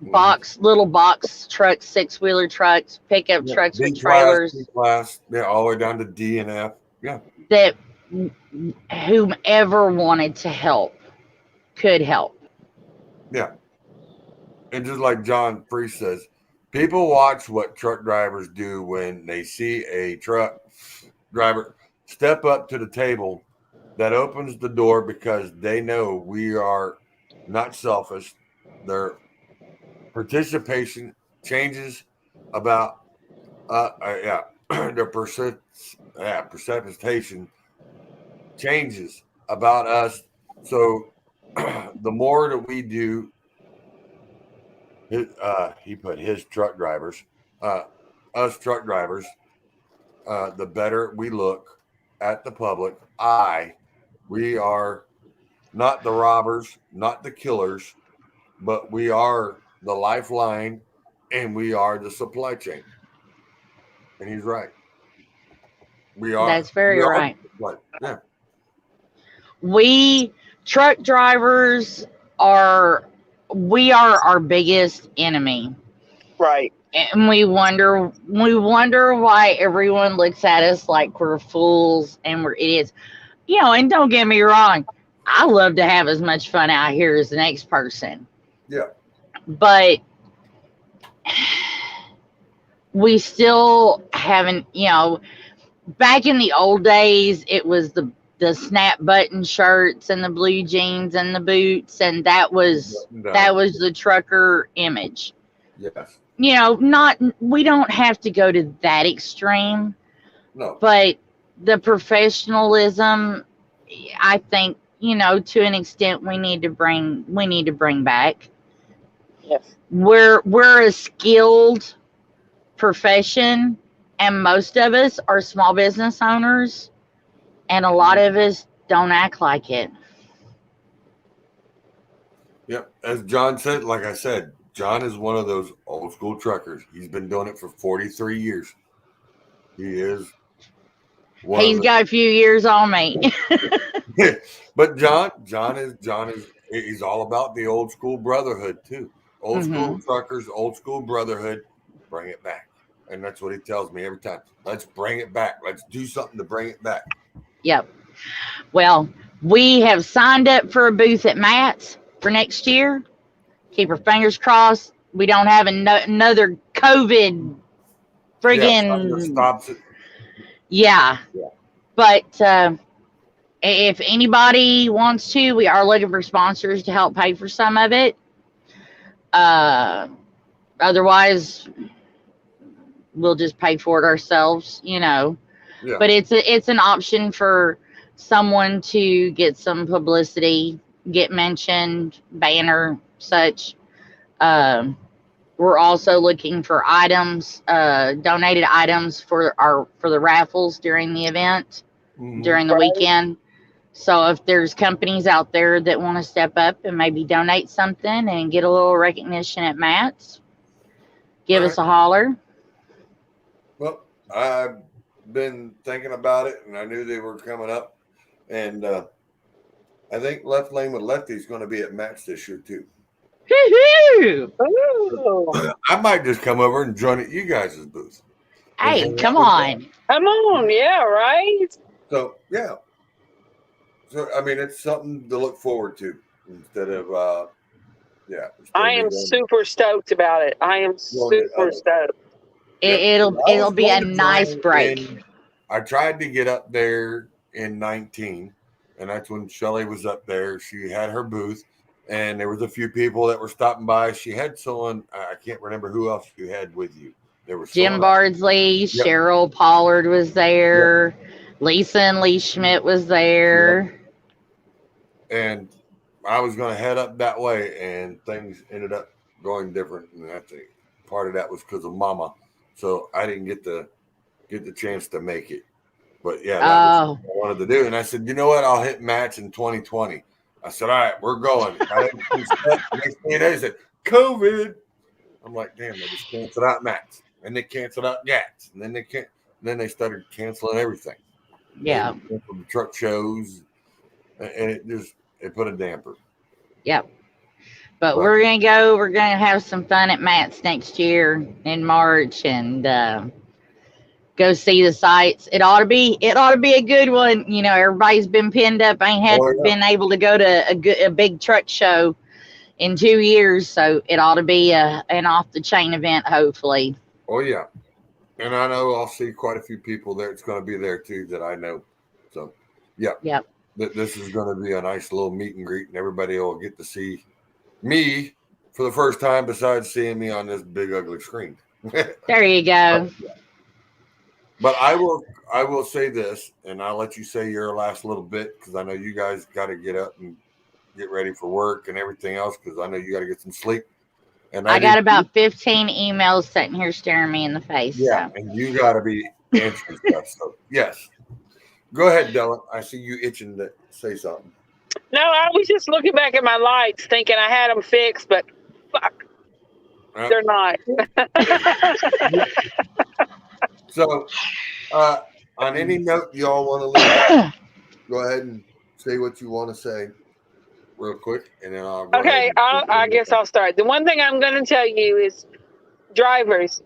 little box trucks, 6-wheeler trucks, pickup trucks with trailers. B-class, yeah, all the way down to D and F. Yeah. That whomever wanted to help could help. Yeah. And just like John Priest says, people watch what truck drivers do when they see a truck driver step up to the table. That opens the door because they know we are not selfish. Their participation changes about their precipitation changes about us. So the more that we do, he put his truck drivers, us truck drivers, the better we look at the public. We are not the robbers, not the killers, but we are the lifeline and we are the supply chain. And he's right. We are. That's very right. Yeah. We truck drivers are our biggest enemy. Right. And we wonder why everyone looks at us like we're fools and we're idiots. And don't get me wrong, I love to have as much fun out here as the next person. Yeah. But we still haven't, back in the old days, it was the snap button shirts and the blue jeans and the boots, and that was the trucker image. Yes. We don't have to go to that extreme. No. But the professionalism, I think, to an extent we need to bring back. Yes. We're a skilled profession, and most of us are small business owners, and a lot of us don't act like it. Yep. As John said, like I said, John is one of those old school truckers. He's been doing it for 43 years. He is. He's got a few years on me. But John is he's all about the old school brotherhood too. Old school truckers, old school brotherhood, bring it back. And that's what he tells me every time. Let's bring it back. Let's do something to bring it back. Yep. Well, we have signed up for a booth at Matt's for next year. Keep our fingers crossed. We don't have another COVID friggin' stops it. Yeah. But if anybody wants to, we are looking for sponsors to help pay for some of it. Otherwise, we'll just pay for it ourselves, Yeah. But it's an option for someone to get some publicity, get mentioned, banner, such. We're also looking for items, donated items for the raffles during the event, during the weekend. So if there's companies out there that want to step up and maybe donate something and get a little recognition at Matt's, give us a holler. Well, I've been thinking about it, and I knew they were coming up, and I think Left Lane with Lefty is going to be at Matt's this year too. I might just come over and join at you guys' booth. Hey, come on. Come on. Yeah, right. So, yeah. So, I mean, it's something to look forward to instead of, I am super stoked about it. I am super stoked. It'll be a nice break. I tried to get up there in 19, and that's when Shelly was up there. She had her booth. And there was a few people that were stopping by. She had someone, I can't remember who else you had with you. There was Jim Bardsley, Yep. Cheryl Pollard was there, Lisa and Lee Schmidt was there. And I was going to head up that way, and things ended up going different. And I think part of that was because of Mama. So I didn't get the chance to make it. But yeah, that was what I wanted to do. And I said, you know what? I'll hit Matt's in 2020. I said, all right, we're going. Next thing they said, COVID. I'm like, damn, they just canceled out Matt's. And they canceled out GATS. And then they started canceling everything. Yeah. They canceled the truck shows. And it put a damper. Yep. But we're going to have some fun at Matt's next year in March and go see the sights. It ought to be a good one. You know, everybody's been pinned up. Been able to go to a big truck show in 2 years. So it ought to be an off the chain event, hopefully. Oh yeah. And I know I'll see quite a few people there. It's going to be there too that I know. So yeah. Yep. This is going to be a nice little meet and greet, and everybody will get to see me for the first time besides seeing me on this big ugly screen. There you go. But I will say this, and I'll let you say your last little bit because I know you guys got to get up and get ready for work and everything else because I know you got to get some sleep. And I got about 15 emails sitting here staring me in the face. Yeah, so. And you got to be answering stuff. So yes, go ahead, Dylan. I see you itching to say something. No, I was just looking back at my lights, thinking I had them fixed, but fuck, they're not. So, on any note y'all want to leave, go ahead and say what you want to say real quick, and then I'll go Okay, I guess I'll start. The one thing I'm going to tell you is, drivers,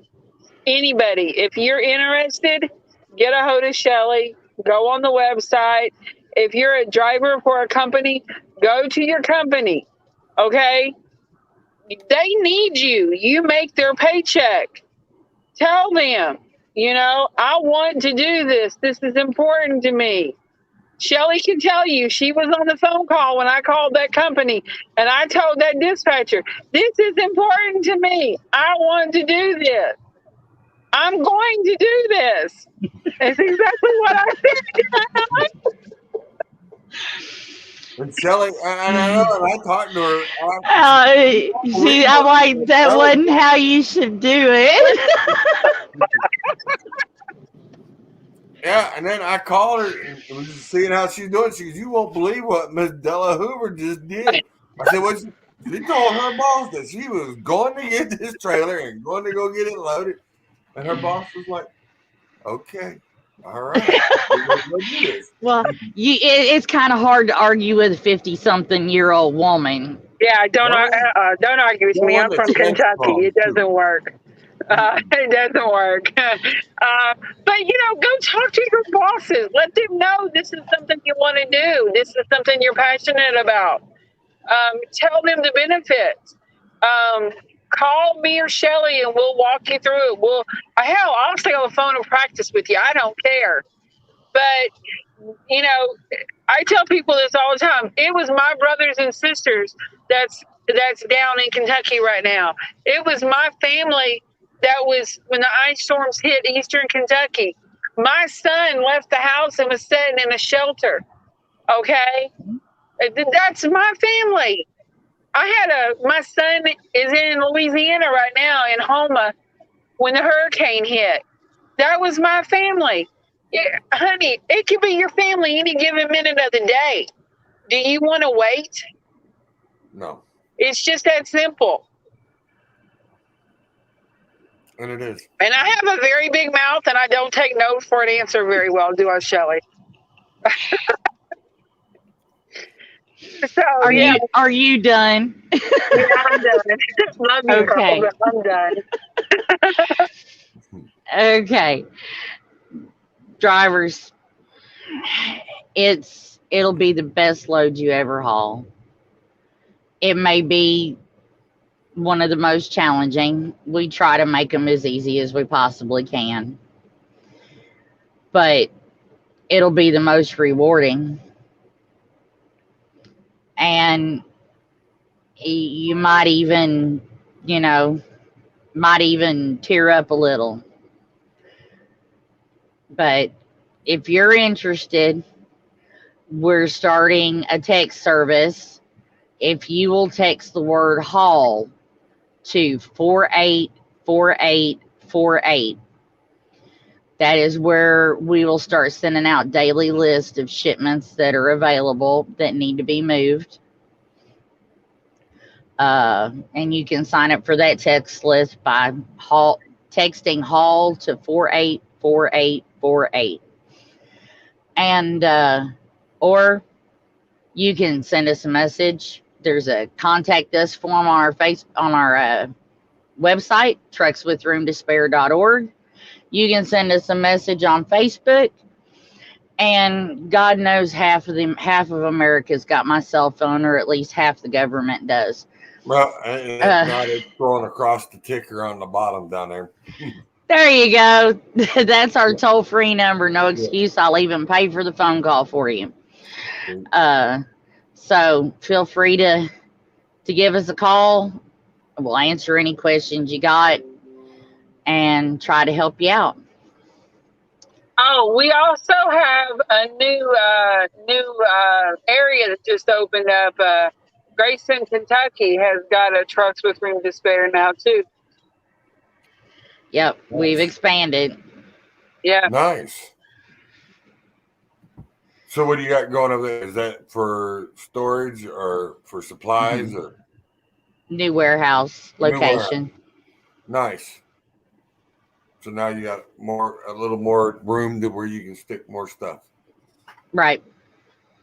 anybody, if you're interested, get a hold of Shelly, go on the website. If you're a driver for a company, go to your company, okay? They need you. You make their paycheck. Tell them, you know, I want to do this. This is important to me. Shelly can tell you she was on the phone call when I called that company and I told that dispatcher, this is important to me. I want to do this. I'm going to do this. That's exactly what I said. And Shelly, and I know, and I talked to her. See, I'm like, that wasn't how you should do it. Yeah, and then I called her and was just seeing how she's doing. She goes, you won't believe what Miss Della Hoover just did. I said, what? She told her boss that she was going to get this trailer and going to go get it loaded. And her boss was like, okay, all right. Well, it's kind of hard to argue with a 50-something-year-old woman. Yeah, don't argue with me. I'm from Kentucky. It doesn't work. It doesn't work. But, you know, go talk to your bosses. Let them know this is something you want to do. This is something you're passionate about. Tell them the benefits. Call me or Shelly and we'll walk you through it. I'll stay on the phone and practice with you. I don't care. But, you know, I tell people this all the time. It was my brothers and sisters that's down in Kentucky right now. It was my family that was when the ice storms hit eastern Kentucky. My son left the house and was sitting in a shelter. Okay? That's my family. My son is in Louisiana right now in Houma when the hurricane hit. That was my family. Yeah, honey, it could be your family any given minute of the day. Do you want to wait? No. It's just that simple. And it is. And I have a very big mouth and I don't take no for an answer very well, do I, Shelly? So, Are you done? Yeah, I'm done. Love you, okay. girl, but I'm done. Okay. Drivers, it'll be the best load you ever haul. It may be one of the most challenging. We try to make them as easy as we possibly can. But it'll be the most rewarding. And you might even, tear up a little. But if you're interested, we're starting a text service. If you will text the word haul to 484848, That is where we will start sending out daily lists of shipments that are available that need to be moved. And you can sign up for that text list by texting HAUL to 484848. And or you can send us a message. There's a contact us form on our website, truckswithroomtosspare.org. You can send us a message on Facebook, and God knows half of America's got my cell phone, or at least half the government does. Well, and if not, it's going across the ticker on the bottom down there. There you go. That's our toll-free number. No excuse. I'll even pay for the phone call for you. So feel free to give us a call. We'll answer any questions you got and try to help you out. Oh, we also have a new area that just opened up. Grayson, Kentucky has got a Trucks with Room to Spare now too. Yep, we've expanded. Yeah. Nice. So what do you got going over there? Is that for storage or for supplies or new warehouse location? Nice. So now you got a little more room to where you can stick more stuff. Right.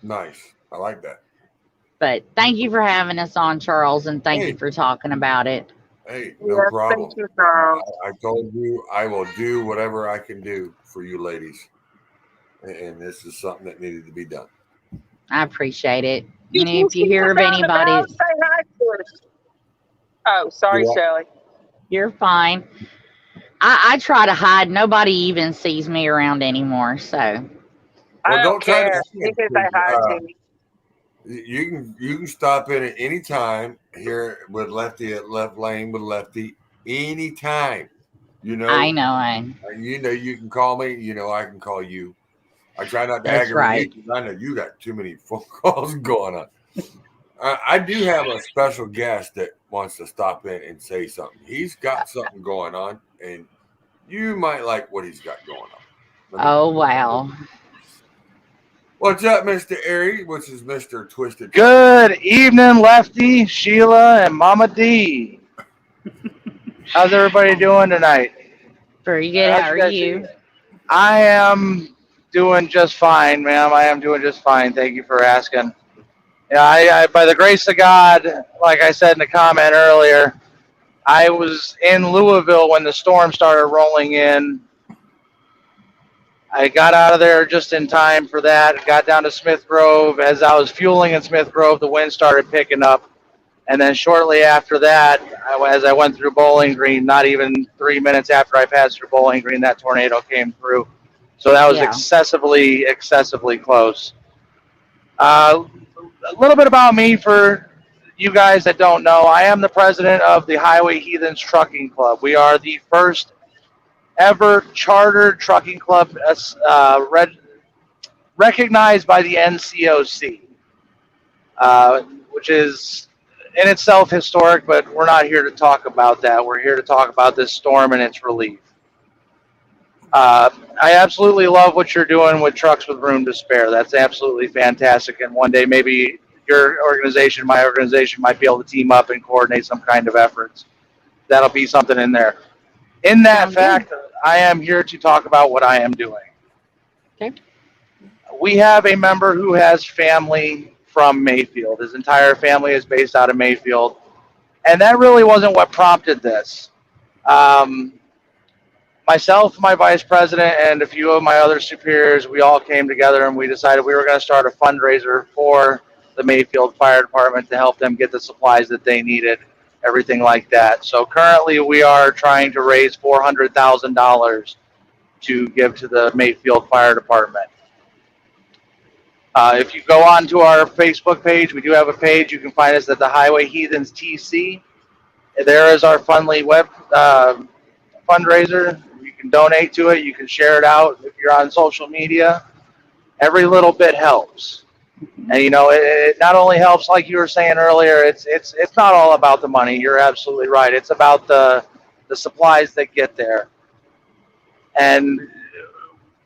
Nice. I like that. But thank you for having us on, Charles, and thank you for talking about it. Hey, no problem. Thank you, Charles. I told you I will do whatever I can do for you ladies. And this is something that needed to be done. I appreciate it. You know, if you hear of anybody. Say hi to us. Oh, sorry, Shelley. You're fine. I try to hide. Nobody even sees me around anymore. So. I don't care. You can say hi to me. You can stop in at any time here with Lefty at Left Lane with Lefty anytime. You know. I know. You know you can call me. You know I can call you. I try not to That's aggravate you because I know you got too many phone calls going on. I do have a special guest that wants to stop in and say something. He's got something going on, and you might like what he's got going on. Oh, wow. What's up, Mr. Airy, which is Mr. Twisted? Good evening, Lefty, Sheila, and Mama D. How's everybody doing tonight? Pretty good. How are you? I am doing just fine, ma'am. I am doing just fine. Thank you for asking. Yeah, I by the grace of God, like I said in the comment earlier, I was in Louisville when the storm started rolling in. I got out of there just in time for that. Got down to Smith Grove. As I was fueling in Smith Grove, the wind started picking up. And then shortly after that, as I went through Bowling Green, not even 3 minutes after I passed through Bowling Green, that tornado came through. So that was excessively close. A little bit about me for you guys that don't know. I am the president of the Highway Heathens Trucking Club. We are the first ever chartered trucking club recognized by the NCOC, which is in itself historic, but we're not here to talk about that. We're here to talk about this storm and its relief. I absolutely love what you're doing with Trucks with Room to Spare. That's absolutely fantastic. And one day maybe your organization, my organization, might be able to team up and coordinate some kind of efforts. That'll be something in there. In that fact, I am here to talk about what I am doing. Okay. We have a member who has family from Mayfield. His entire family is based out of Mayfield. And that really wasn't what prompted this. Myself, my vice president, and a few of my other superiors, we all came together and we decided we were going to start a fundraiser for the Mayfield Fire Department to help them get the supplies that they needed, everything like that. So currently we are trying to raise $400,000 to give to the Mayfield Fire Department. If you go on to our Facebook page, we do have a page. You can find us at the Highway Heathens TC. There is our Fundly web fundraiser. You can donate to it. You can share it out if you're on social media. Every little bit helps. And, you know, it not only helps, like you were saying earlier, it's not all about the money. You're absolutely right. It's about the supplies that get there. And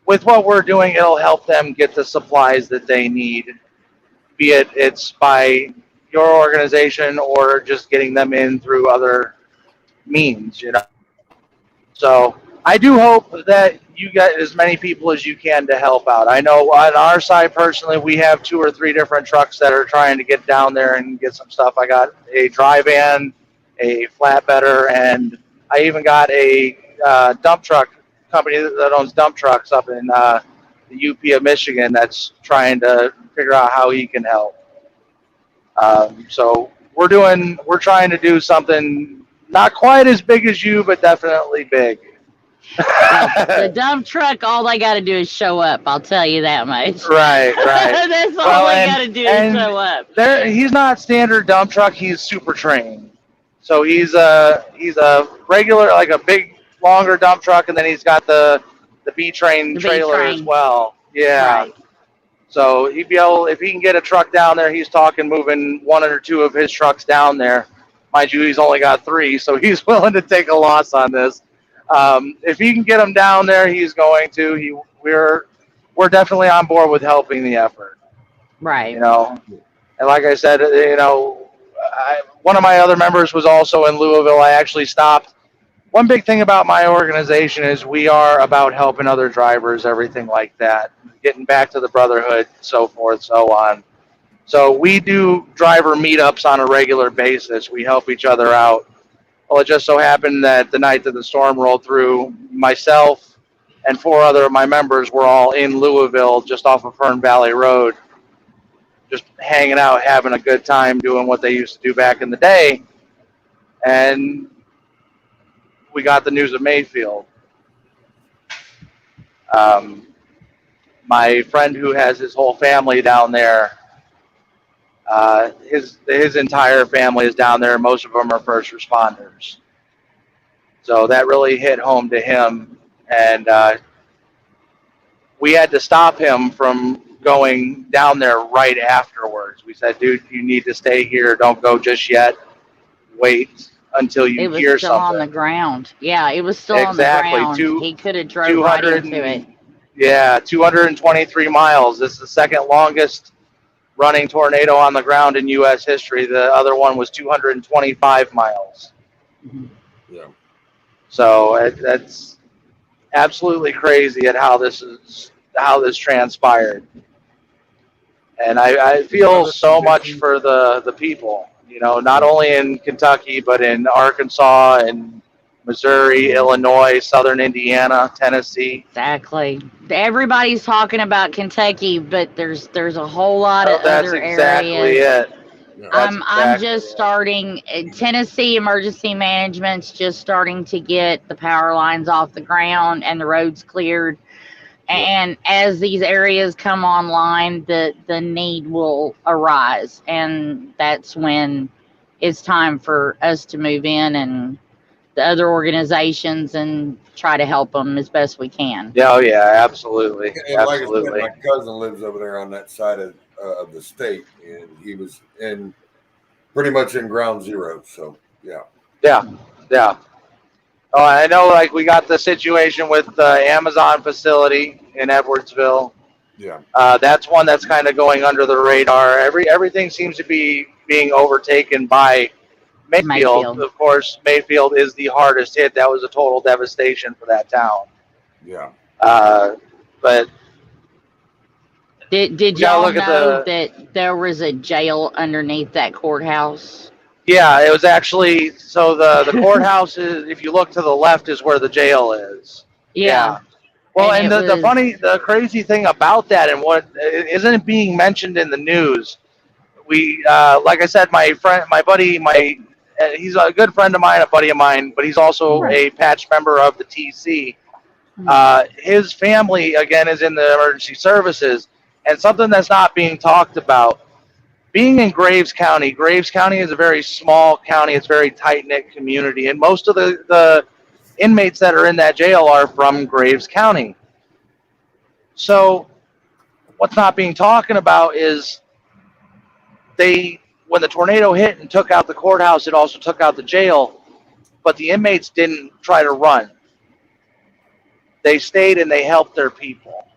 with what we're doing, it'll help them get the supplies that they need, be it it's by your organization or just getting them in through other means, you know. So I do hope that you get as many people as you can to help out. I know on our side personally, we have 2 or 3 different trucks that are trying to get down there and get some stuff. I got a dry van, a flatbedder, and I even got a dump truck company that owns dump trucks up in the UP of Michigan that's trying to figure out how he can help. So we're trying to do something not quite as big as you, but definitely big. The dump truck, all they got to do is show up. I'll tell you that much. Right. That's all they got to do is show up. He's not standard dump truck. He's super trained. So he's a regular, like a big, longer dump truck, and then he's got the B-train trailer as well. Yeah. Right. So he'd be able, if he can get a truck down there, he's talking moving 1 or 2 of his trucks down there. Mind you, he's only got 3, so he's willing to take a loss on this. If he can get them down there, he's going to. We're definitely on board with helping the effort. Right. You know, and like I said, you know, one of my other members was also in Louisville. I actually stopped. One big thing about my organization is we are about helping other drivers, everything like that, getting back to the brotherhood, so forth, so on. So we do driver meetups on a regular basis. We help each other out. Well, it just so happened that the night that the storm rolled through, myself and 4 other of my members were all in Louisville, just off of Fern Valley Road, just hanging out, having a good time, doing what they used to do back in the day. And we got the news of Mayfield. My friend who has his whole family down there, his entire family is down there. Most of them are first responders. So that really hit home to him. And we had to stop him from going down there right afterwards. We said, dude, you need to stay here. Don't go just yet. Wait until you hear something. It was still on the ground. Yeah, it was still on the ground. He could have drove right into it. Yeah, 223 miles. This is the second longest running tornado on the ground in U.S. history. The other one was 225 miles. Yeah. So that's absolutely crazy at how this transpired. And I feel so much for the people, you know, not only in Kentucky, but in Arkansas and Missouri, Illinois, Southern Indiana, Tennessee. Exactly. Everybody's talking about Kentucky, but there's a whole lot of other areas. That's exactly it. I'm just starting. Tennessee Emergency Management's just starting to get the power lines off the ground and the roads cleared. And as these areas come online, the need will arise, and that's when it's time for us to move in and the other organizations and try to help them as best we can. Yeah, oh yeah, absolutely. And absolutely. Like I said, my cousin lives over there on that side of the state, and he was pretty much in ground zero. So yeah. Oh, I know. Like we got the situation with the Amazon facility in Edwardsville. Yeah. That's one that's kind of going under the radar. Everything seems to be being overtaken by Mayfield. Of course, Mayfield is the hardest hit. That was a total devastation for that town. Yeah. But did y'all know that there was a jail underneath that courthouse? Yeah, it was actually, so the courthouse is, if you look to the left, is where the jail is. Yeah. Well, and the crazy thing about that, and what isn't being mentioned in the news, we, like I said, my buddy, he's a good friend of mine, a buddy of mine, but he's also a patch member of the TC. His family, again, is in the emergency services, and something that's not being talked about, being in Graves County is a very small county. It's a very tight-knit community, and most of the inmates that are in that jail are from Graves County. So what's not being talked about is when the tornado hit and took out the courthouse, it also took out the jail, but the inmates didn't try to run. they stayed and they helped their people.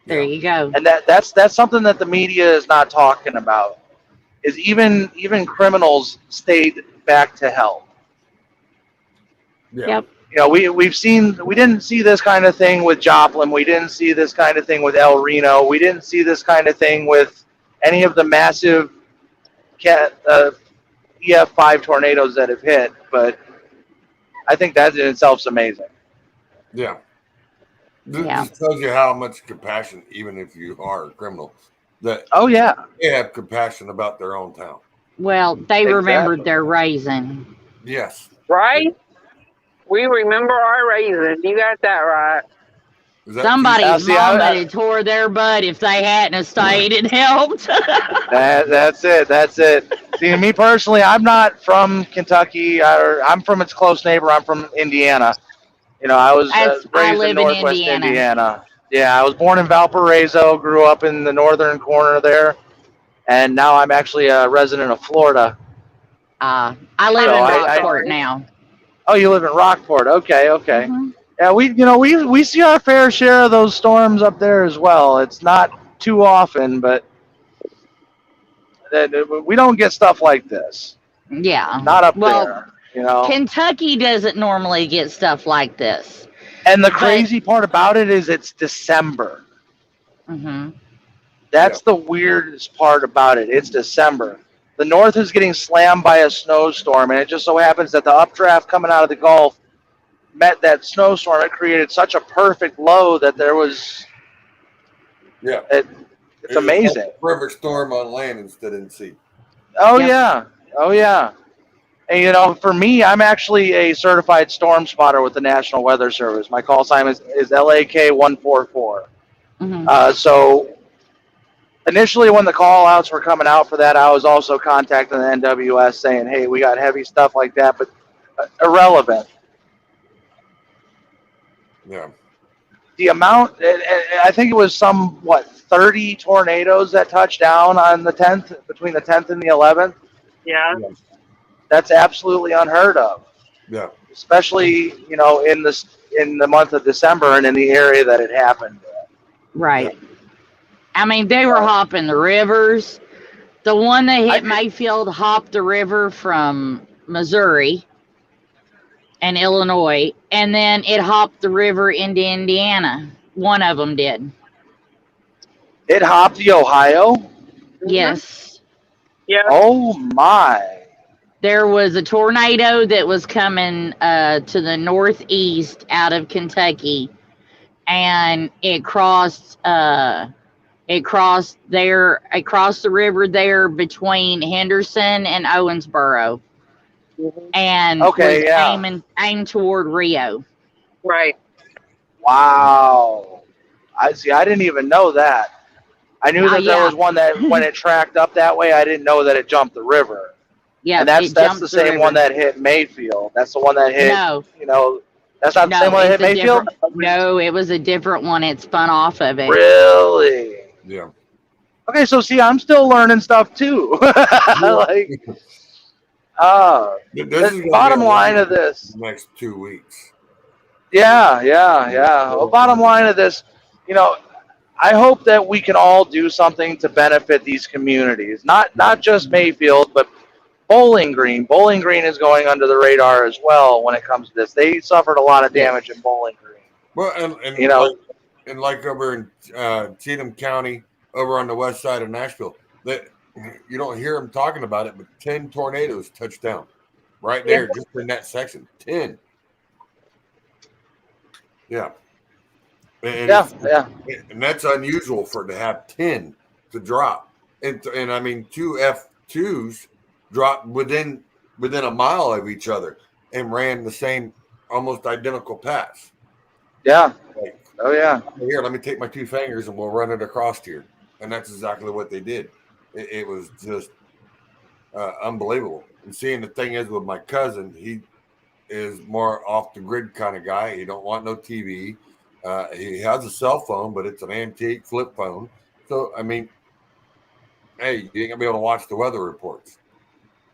There you go. And that's something that the media is not talking about. Is even criminals stayed back to help. Yeah. Yep. You know, we didn't see this kind of thing with Joplin. We didn't see this kind of thing with El Reno. We didn't see this kind of thing with any of the massive EF5 tornadoes that have hit. But I think that in itself is amazing. Yeah. This tells you how much compassion, even if you are a criminal, that they have compassion about their own town. Well, they remembered their raising. Yes. Right? We remember our raising. You got that right. Somebody's mama had tore their butt if they hadn't have stayed and helped. That's it. See, me personally, I'm not from Kentucky. I'm from its close neighbor. I'm from Indiana. You know, I was raised in Northwest Indiana. Yeah, I was born in Valparaiso, grew up in the northern corner there, and now I'm actually a resident of Florida. I live in Rockport now. Oh, you live in Rockport. Okay. Mm-hmm. Yeah, we see our fair share of those storms up there as well. It's not too often, but we don't get stuff like this. Yeah. Not up there. You know, Kentucky doesn't normally get stuff like this. And the crazy part about it is it's December. Mm-hmm. That's the weirdest part about it. It's December. The north is getting slammed by a snowstorm, and it just so happens that the updraft coming out of the Gulf met that snowstorm. It created such a perfect low that there was. Yeah. It's amazing. Perfect storm on land instead of sea. Oh, yeah. And, you know, for me, I'm actually a certified storm spotter with the National Weather Service. My call sign is LAK 144. Mm-hmm. So initially when the call outs were coming out for that, I was also contacting the NWS saying, hey, we got heavy stuff like that, but irrelevant. Yeah. The amount, I think it was 30 tornadoes that touched down on the 10th, between the 10th and the 11th. Yeah. That's absolutely unheard of. Yeah. Especially, you know, in the month of December and in the area that it happened. Right. I mean, they were hopping the rivers. The one that hit Mayfield hopped the river from Missouri and Illinois, and then it hopped the river into Indiana. One of them did. It hopped the Ohio? Yes. Yeah. Oh, my. There was a tornado that was coming to the northeast out of Kentucky, and it crossed the river there between Henderson and Owensboro, and aimed toward Rio. Right. Wow. I didn't even know that. I knew that there was one that when it tracked up that way, I didn't know that it jumped the river. Yeah, and that's the same one that hit Mayfield. That's the one that hit. No. You know, that's not the same one that hit Mayfield. No, it was a different one. It spun off of it. Really? Yeah. Okay, so see, I'm still learning stuff too. Like, the bottom line of this. Next 2 weeks. Yeah. Well, bottom line of this, you know, I hope that we can all do something to benefit these communities. Not just Mayfield, but Bowling Green. Bowling Green is going under the radar as well when it comes to this. They suffered a lot of damage in Bowling Green. Well, and you know, like over in Cheatham County, over on the west side of Nashville, that you don't hear them talking about it, but 10 tornadoes touched down right there, just in that section. 10. Yeah. And and that's unusual for it to have 10 to drop. And I mean, 2 F2s dropped within a mile of each other and ran the same almost identical paths. Yeah. Like, Here, let me take my 2 fingers and we'll run it across here. And that's exactly what they did. It was just unbelievable. And seeing the thing is with my cousin, he is more off the grid kind of guy. He don't want no TV. He has a cell phone, but it's an antique flip phone. So, I mean, hey, you ain't going to be able to watch the weather reports.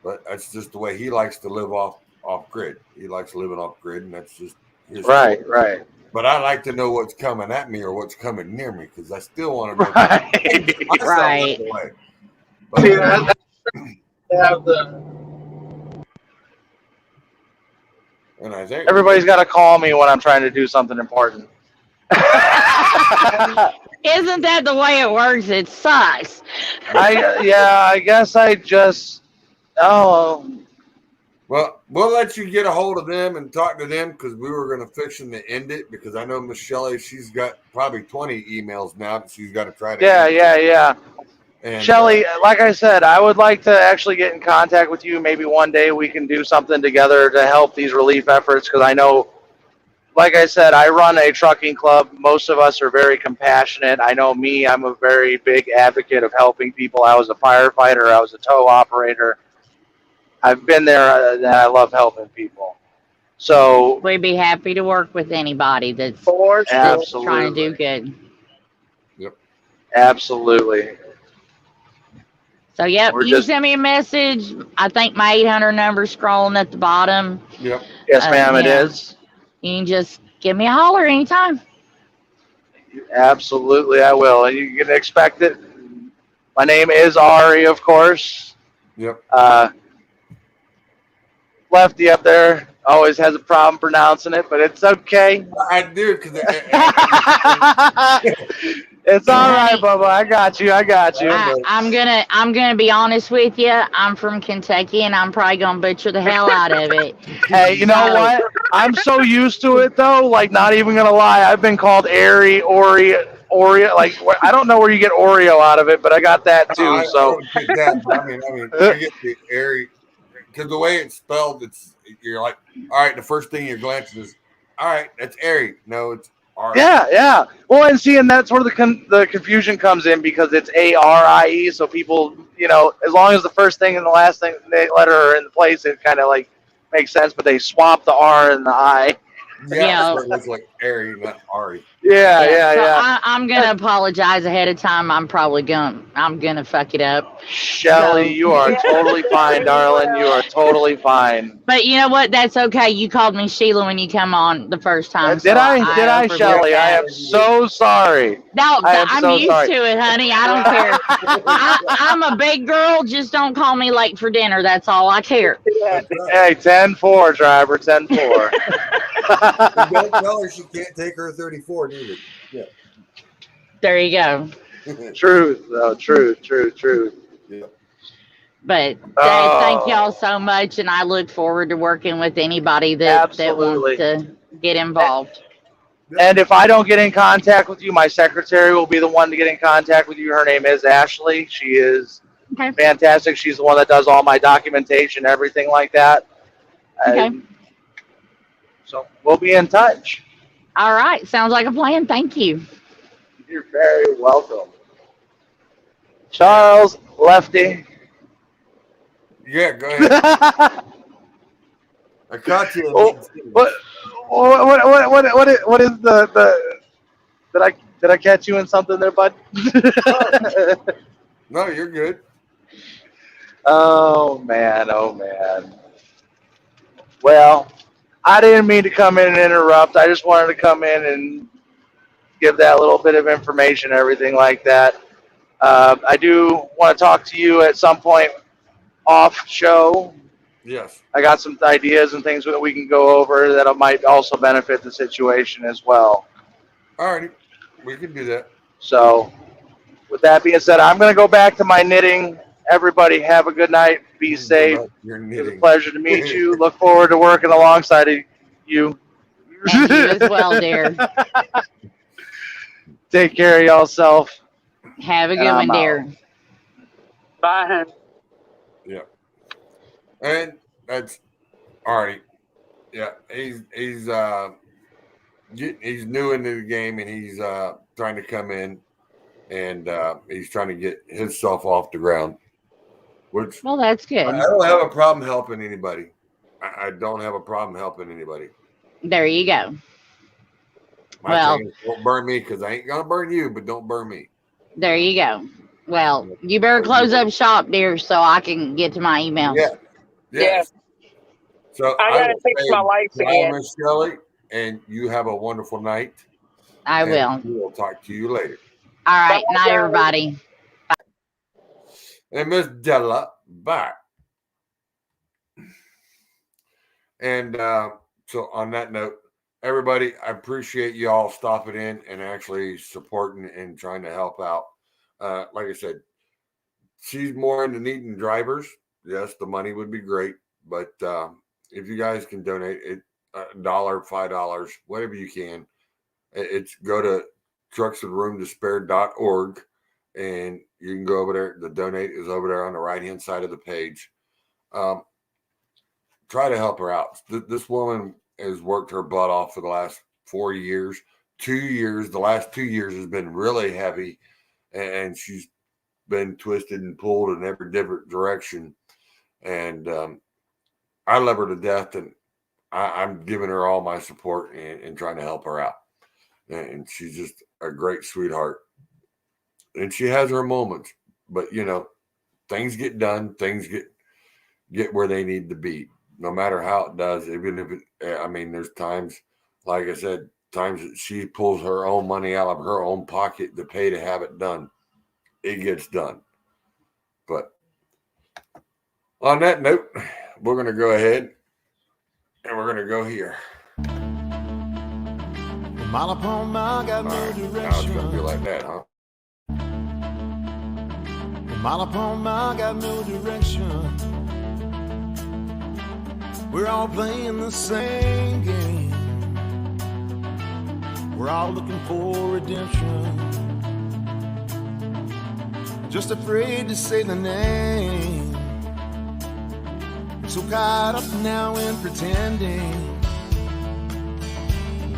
But that's just the way he likes to live off grid. He likes living off grid, and that's just his right. But I like to know what's coming at me or what's coming near me because I still want to know. Right. But, Have the and I think everybody's got to call me when I'm trying to do something important. Isn't that the way it works? It sucks. I guess I just well, we'll let you get a hold of them and talk to them because we were going to fiction to end it because I know Miss Shelley, she's got probably 20 emails now that she's got to try to. Yeah. And, Shelly, like I said, I would like to actually get in contact with you. Maybe one day we can do something together to help these relief efforts because I know, like I said, I run a trucking club. Most of us are very compassionate. I know me, I'm a very big advocate of helping people. I was a firefighter. I was a tow operator. I've been there and I love helping people. So we'd be happy to work with anybody that's absolutely trying to do good. Yep. Absolutely. So, yep, you send me a message. I think my 800 number's scrolling at the bottom. Yep. Yes, ma'am, it is. You can just give me a holler anytime. Absolutely, I will. And you can expect it. My name is Ari, of course. Yep. Lefty up there always has a problem pronouncing it, but it's okay. I do because it's all right, Bubba. I got you. I'm gonna be honest with you. I'm from Kentucky, and I'm probably gonna butcher the hell out of it. Hey, you know what? I'm so used to it though. Like, not even gonna lie, I've been called Ari, Oreo. Like, I don't know where you get Oreo out of it, but I got that too. I So get that. I mean, I get the Ari because the way it's spelled, you're like, all right. The first thing you're glancing is, all right, that's Ari. No, it's Ari. yeah. Well, and see, and that's where the confusion comes in because it's ARIE. So people, as long as the first thing and the last thing letter are in place, it kind of like makes sense. But they swap the R and the I. Yeah, so it looks like Ari, not Ari. Yeah. I'm gonna apologize ahead of time. I'm gonna fuck it up. Shelly, you are totally fine, darling. You are totally fine. But you know what? That's okay. You called me Sheila when you come on the first time. Did I, Shelly? I am so sorry. No, I'm so used sorry. to it, honey. I don't care. I'm a big girl. Just don't call me late for dinner. That's all I care. Hey, 10-4, driver. 10-4. Don't tell her she can't take her 34, neither. Yeah. There you go. Truth, though. Truth. Yeah. But thank y'all so much, and I look forward to working with anybody that wants to get involved. And if I don't get in contact with you, my secretary will be the one to get in contact with you. Her name is Ashley. She is fantastic. She's the one that does all my documentation, everything like that. Okay. So we'll be in touch. All right. Sounds like a plan. Thank you. You're very welcome. Charles, Lefty. Yeah, go ahead. I caught you. What is the did I catch you in something there, bud? No, you're good. Oh man. Well, I didn't mean to come in and interrupt. I just wanted to come in and give that little bit of information, everything like that. I do want to talk to you at some point off show. Yes. I got some ideas and things that we can go over that might also benefit the situation as well. All righty. We can do that. So, with that being said, I'm going to go back to my knitting. Everybody have a good night. Be safe. It's a pleasure to meet you. Look forward to working alongside of you. Thank you as well, dear. Take care of yourself. Have a good one, dear. Bye. Yeah. And that's all right. Yeah, he's new into the game and he's trying to come in and he's trying to get himself off the ground. Which that's good. I don't have a problem helping anybody. I don't have a problem helping anybody. There you go. My thing is, don't burn me because I ain't gonna burn you, but don't burn me. There you go. Well, you better close up shop, dear, so I can get to my emails. Yeah. So I gotta fix my lights again. Miss Shelley, and you have a wonderful night. I will. We'll talk to you later. All right. Night, everybody. And Miss Della, bye. And so on that note, everybody, I appreciate you all stopping in and actually supporting and trying to help out. Like I said, she's more into needing drivers. Yes, the money would be great, but if you guys can donate it, $1, $5, whatever you can, it's go to truckswithroomtosspare.org and you can go over there. The donate is over there on the right-hand side of the page. Try to help her out. This woman has worked her butt off for the last 4 years. 2 years, the last 2 years has been really heavy, and she's been twisted and pulled in every different direction. And I love her to death, and I'm giving her all my support and trying to help her out. And she's just a great sweetheart. And she has her moments, but you know, things get done, things get where they need to be, no matter how it does. Even if it, I mean, there's times, like I said, times that she pulls her own money out of her own pocket to pay to have it done. It gets done. But on that note, we're going to go ahead and we're going to go here. Mile upon mile, got no direction. Now it's going to be like that, huh? Mile upon mile, got no direction. We're all playing the same game. We're all looking for redemption. Just afraid to say the name. So caught up now in pretending.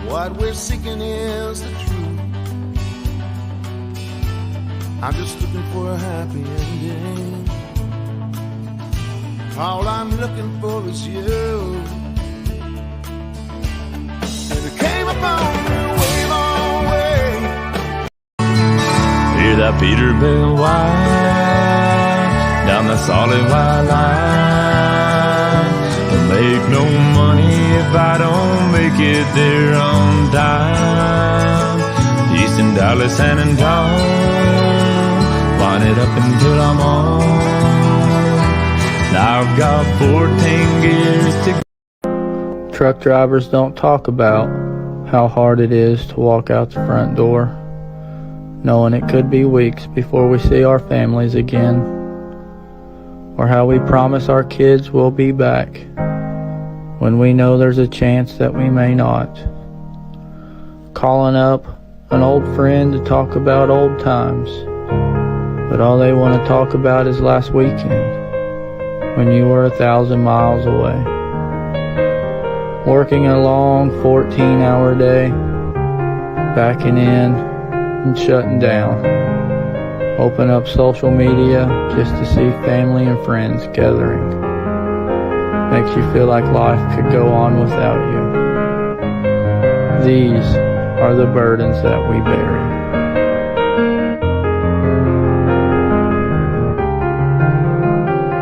What we're seeking is the truth. I'm just looking for a happy ending. All I'm looking for is you. And it came upon me way long way. Hear that Peterbilt whine down the solid white line. Make no money if I don't make it there on time. Houston, Dallas, San Antonio, line it up until I'm on. Now I've got 14 gears to. Truck drivers don't talk about how hard it is to walk out the front door, knowing it could be weeks before we see our families again, or how we promise our kids we'll be back when we know there's a chance that we may not. Calling up an old friend to talk about old times, but all they want to talk about is last weekend when you were 1,000 miles away. Working a long 14-hour day, backing in and shutting down. Open up social media just to see family and friends gathering. Makes you feel like life could go on without you. These are the burdens that we bury.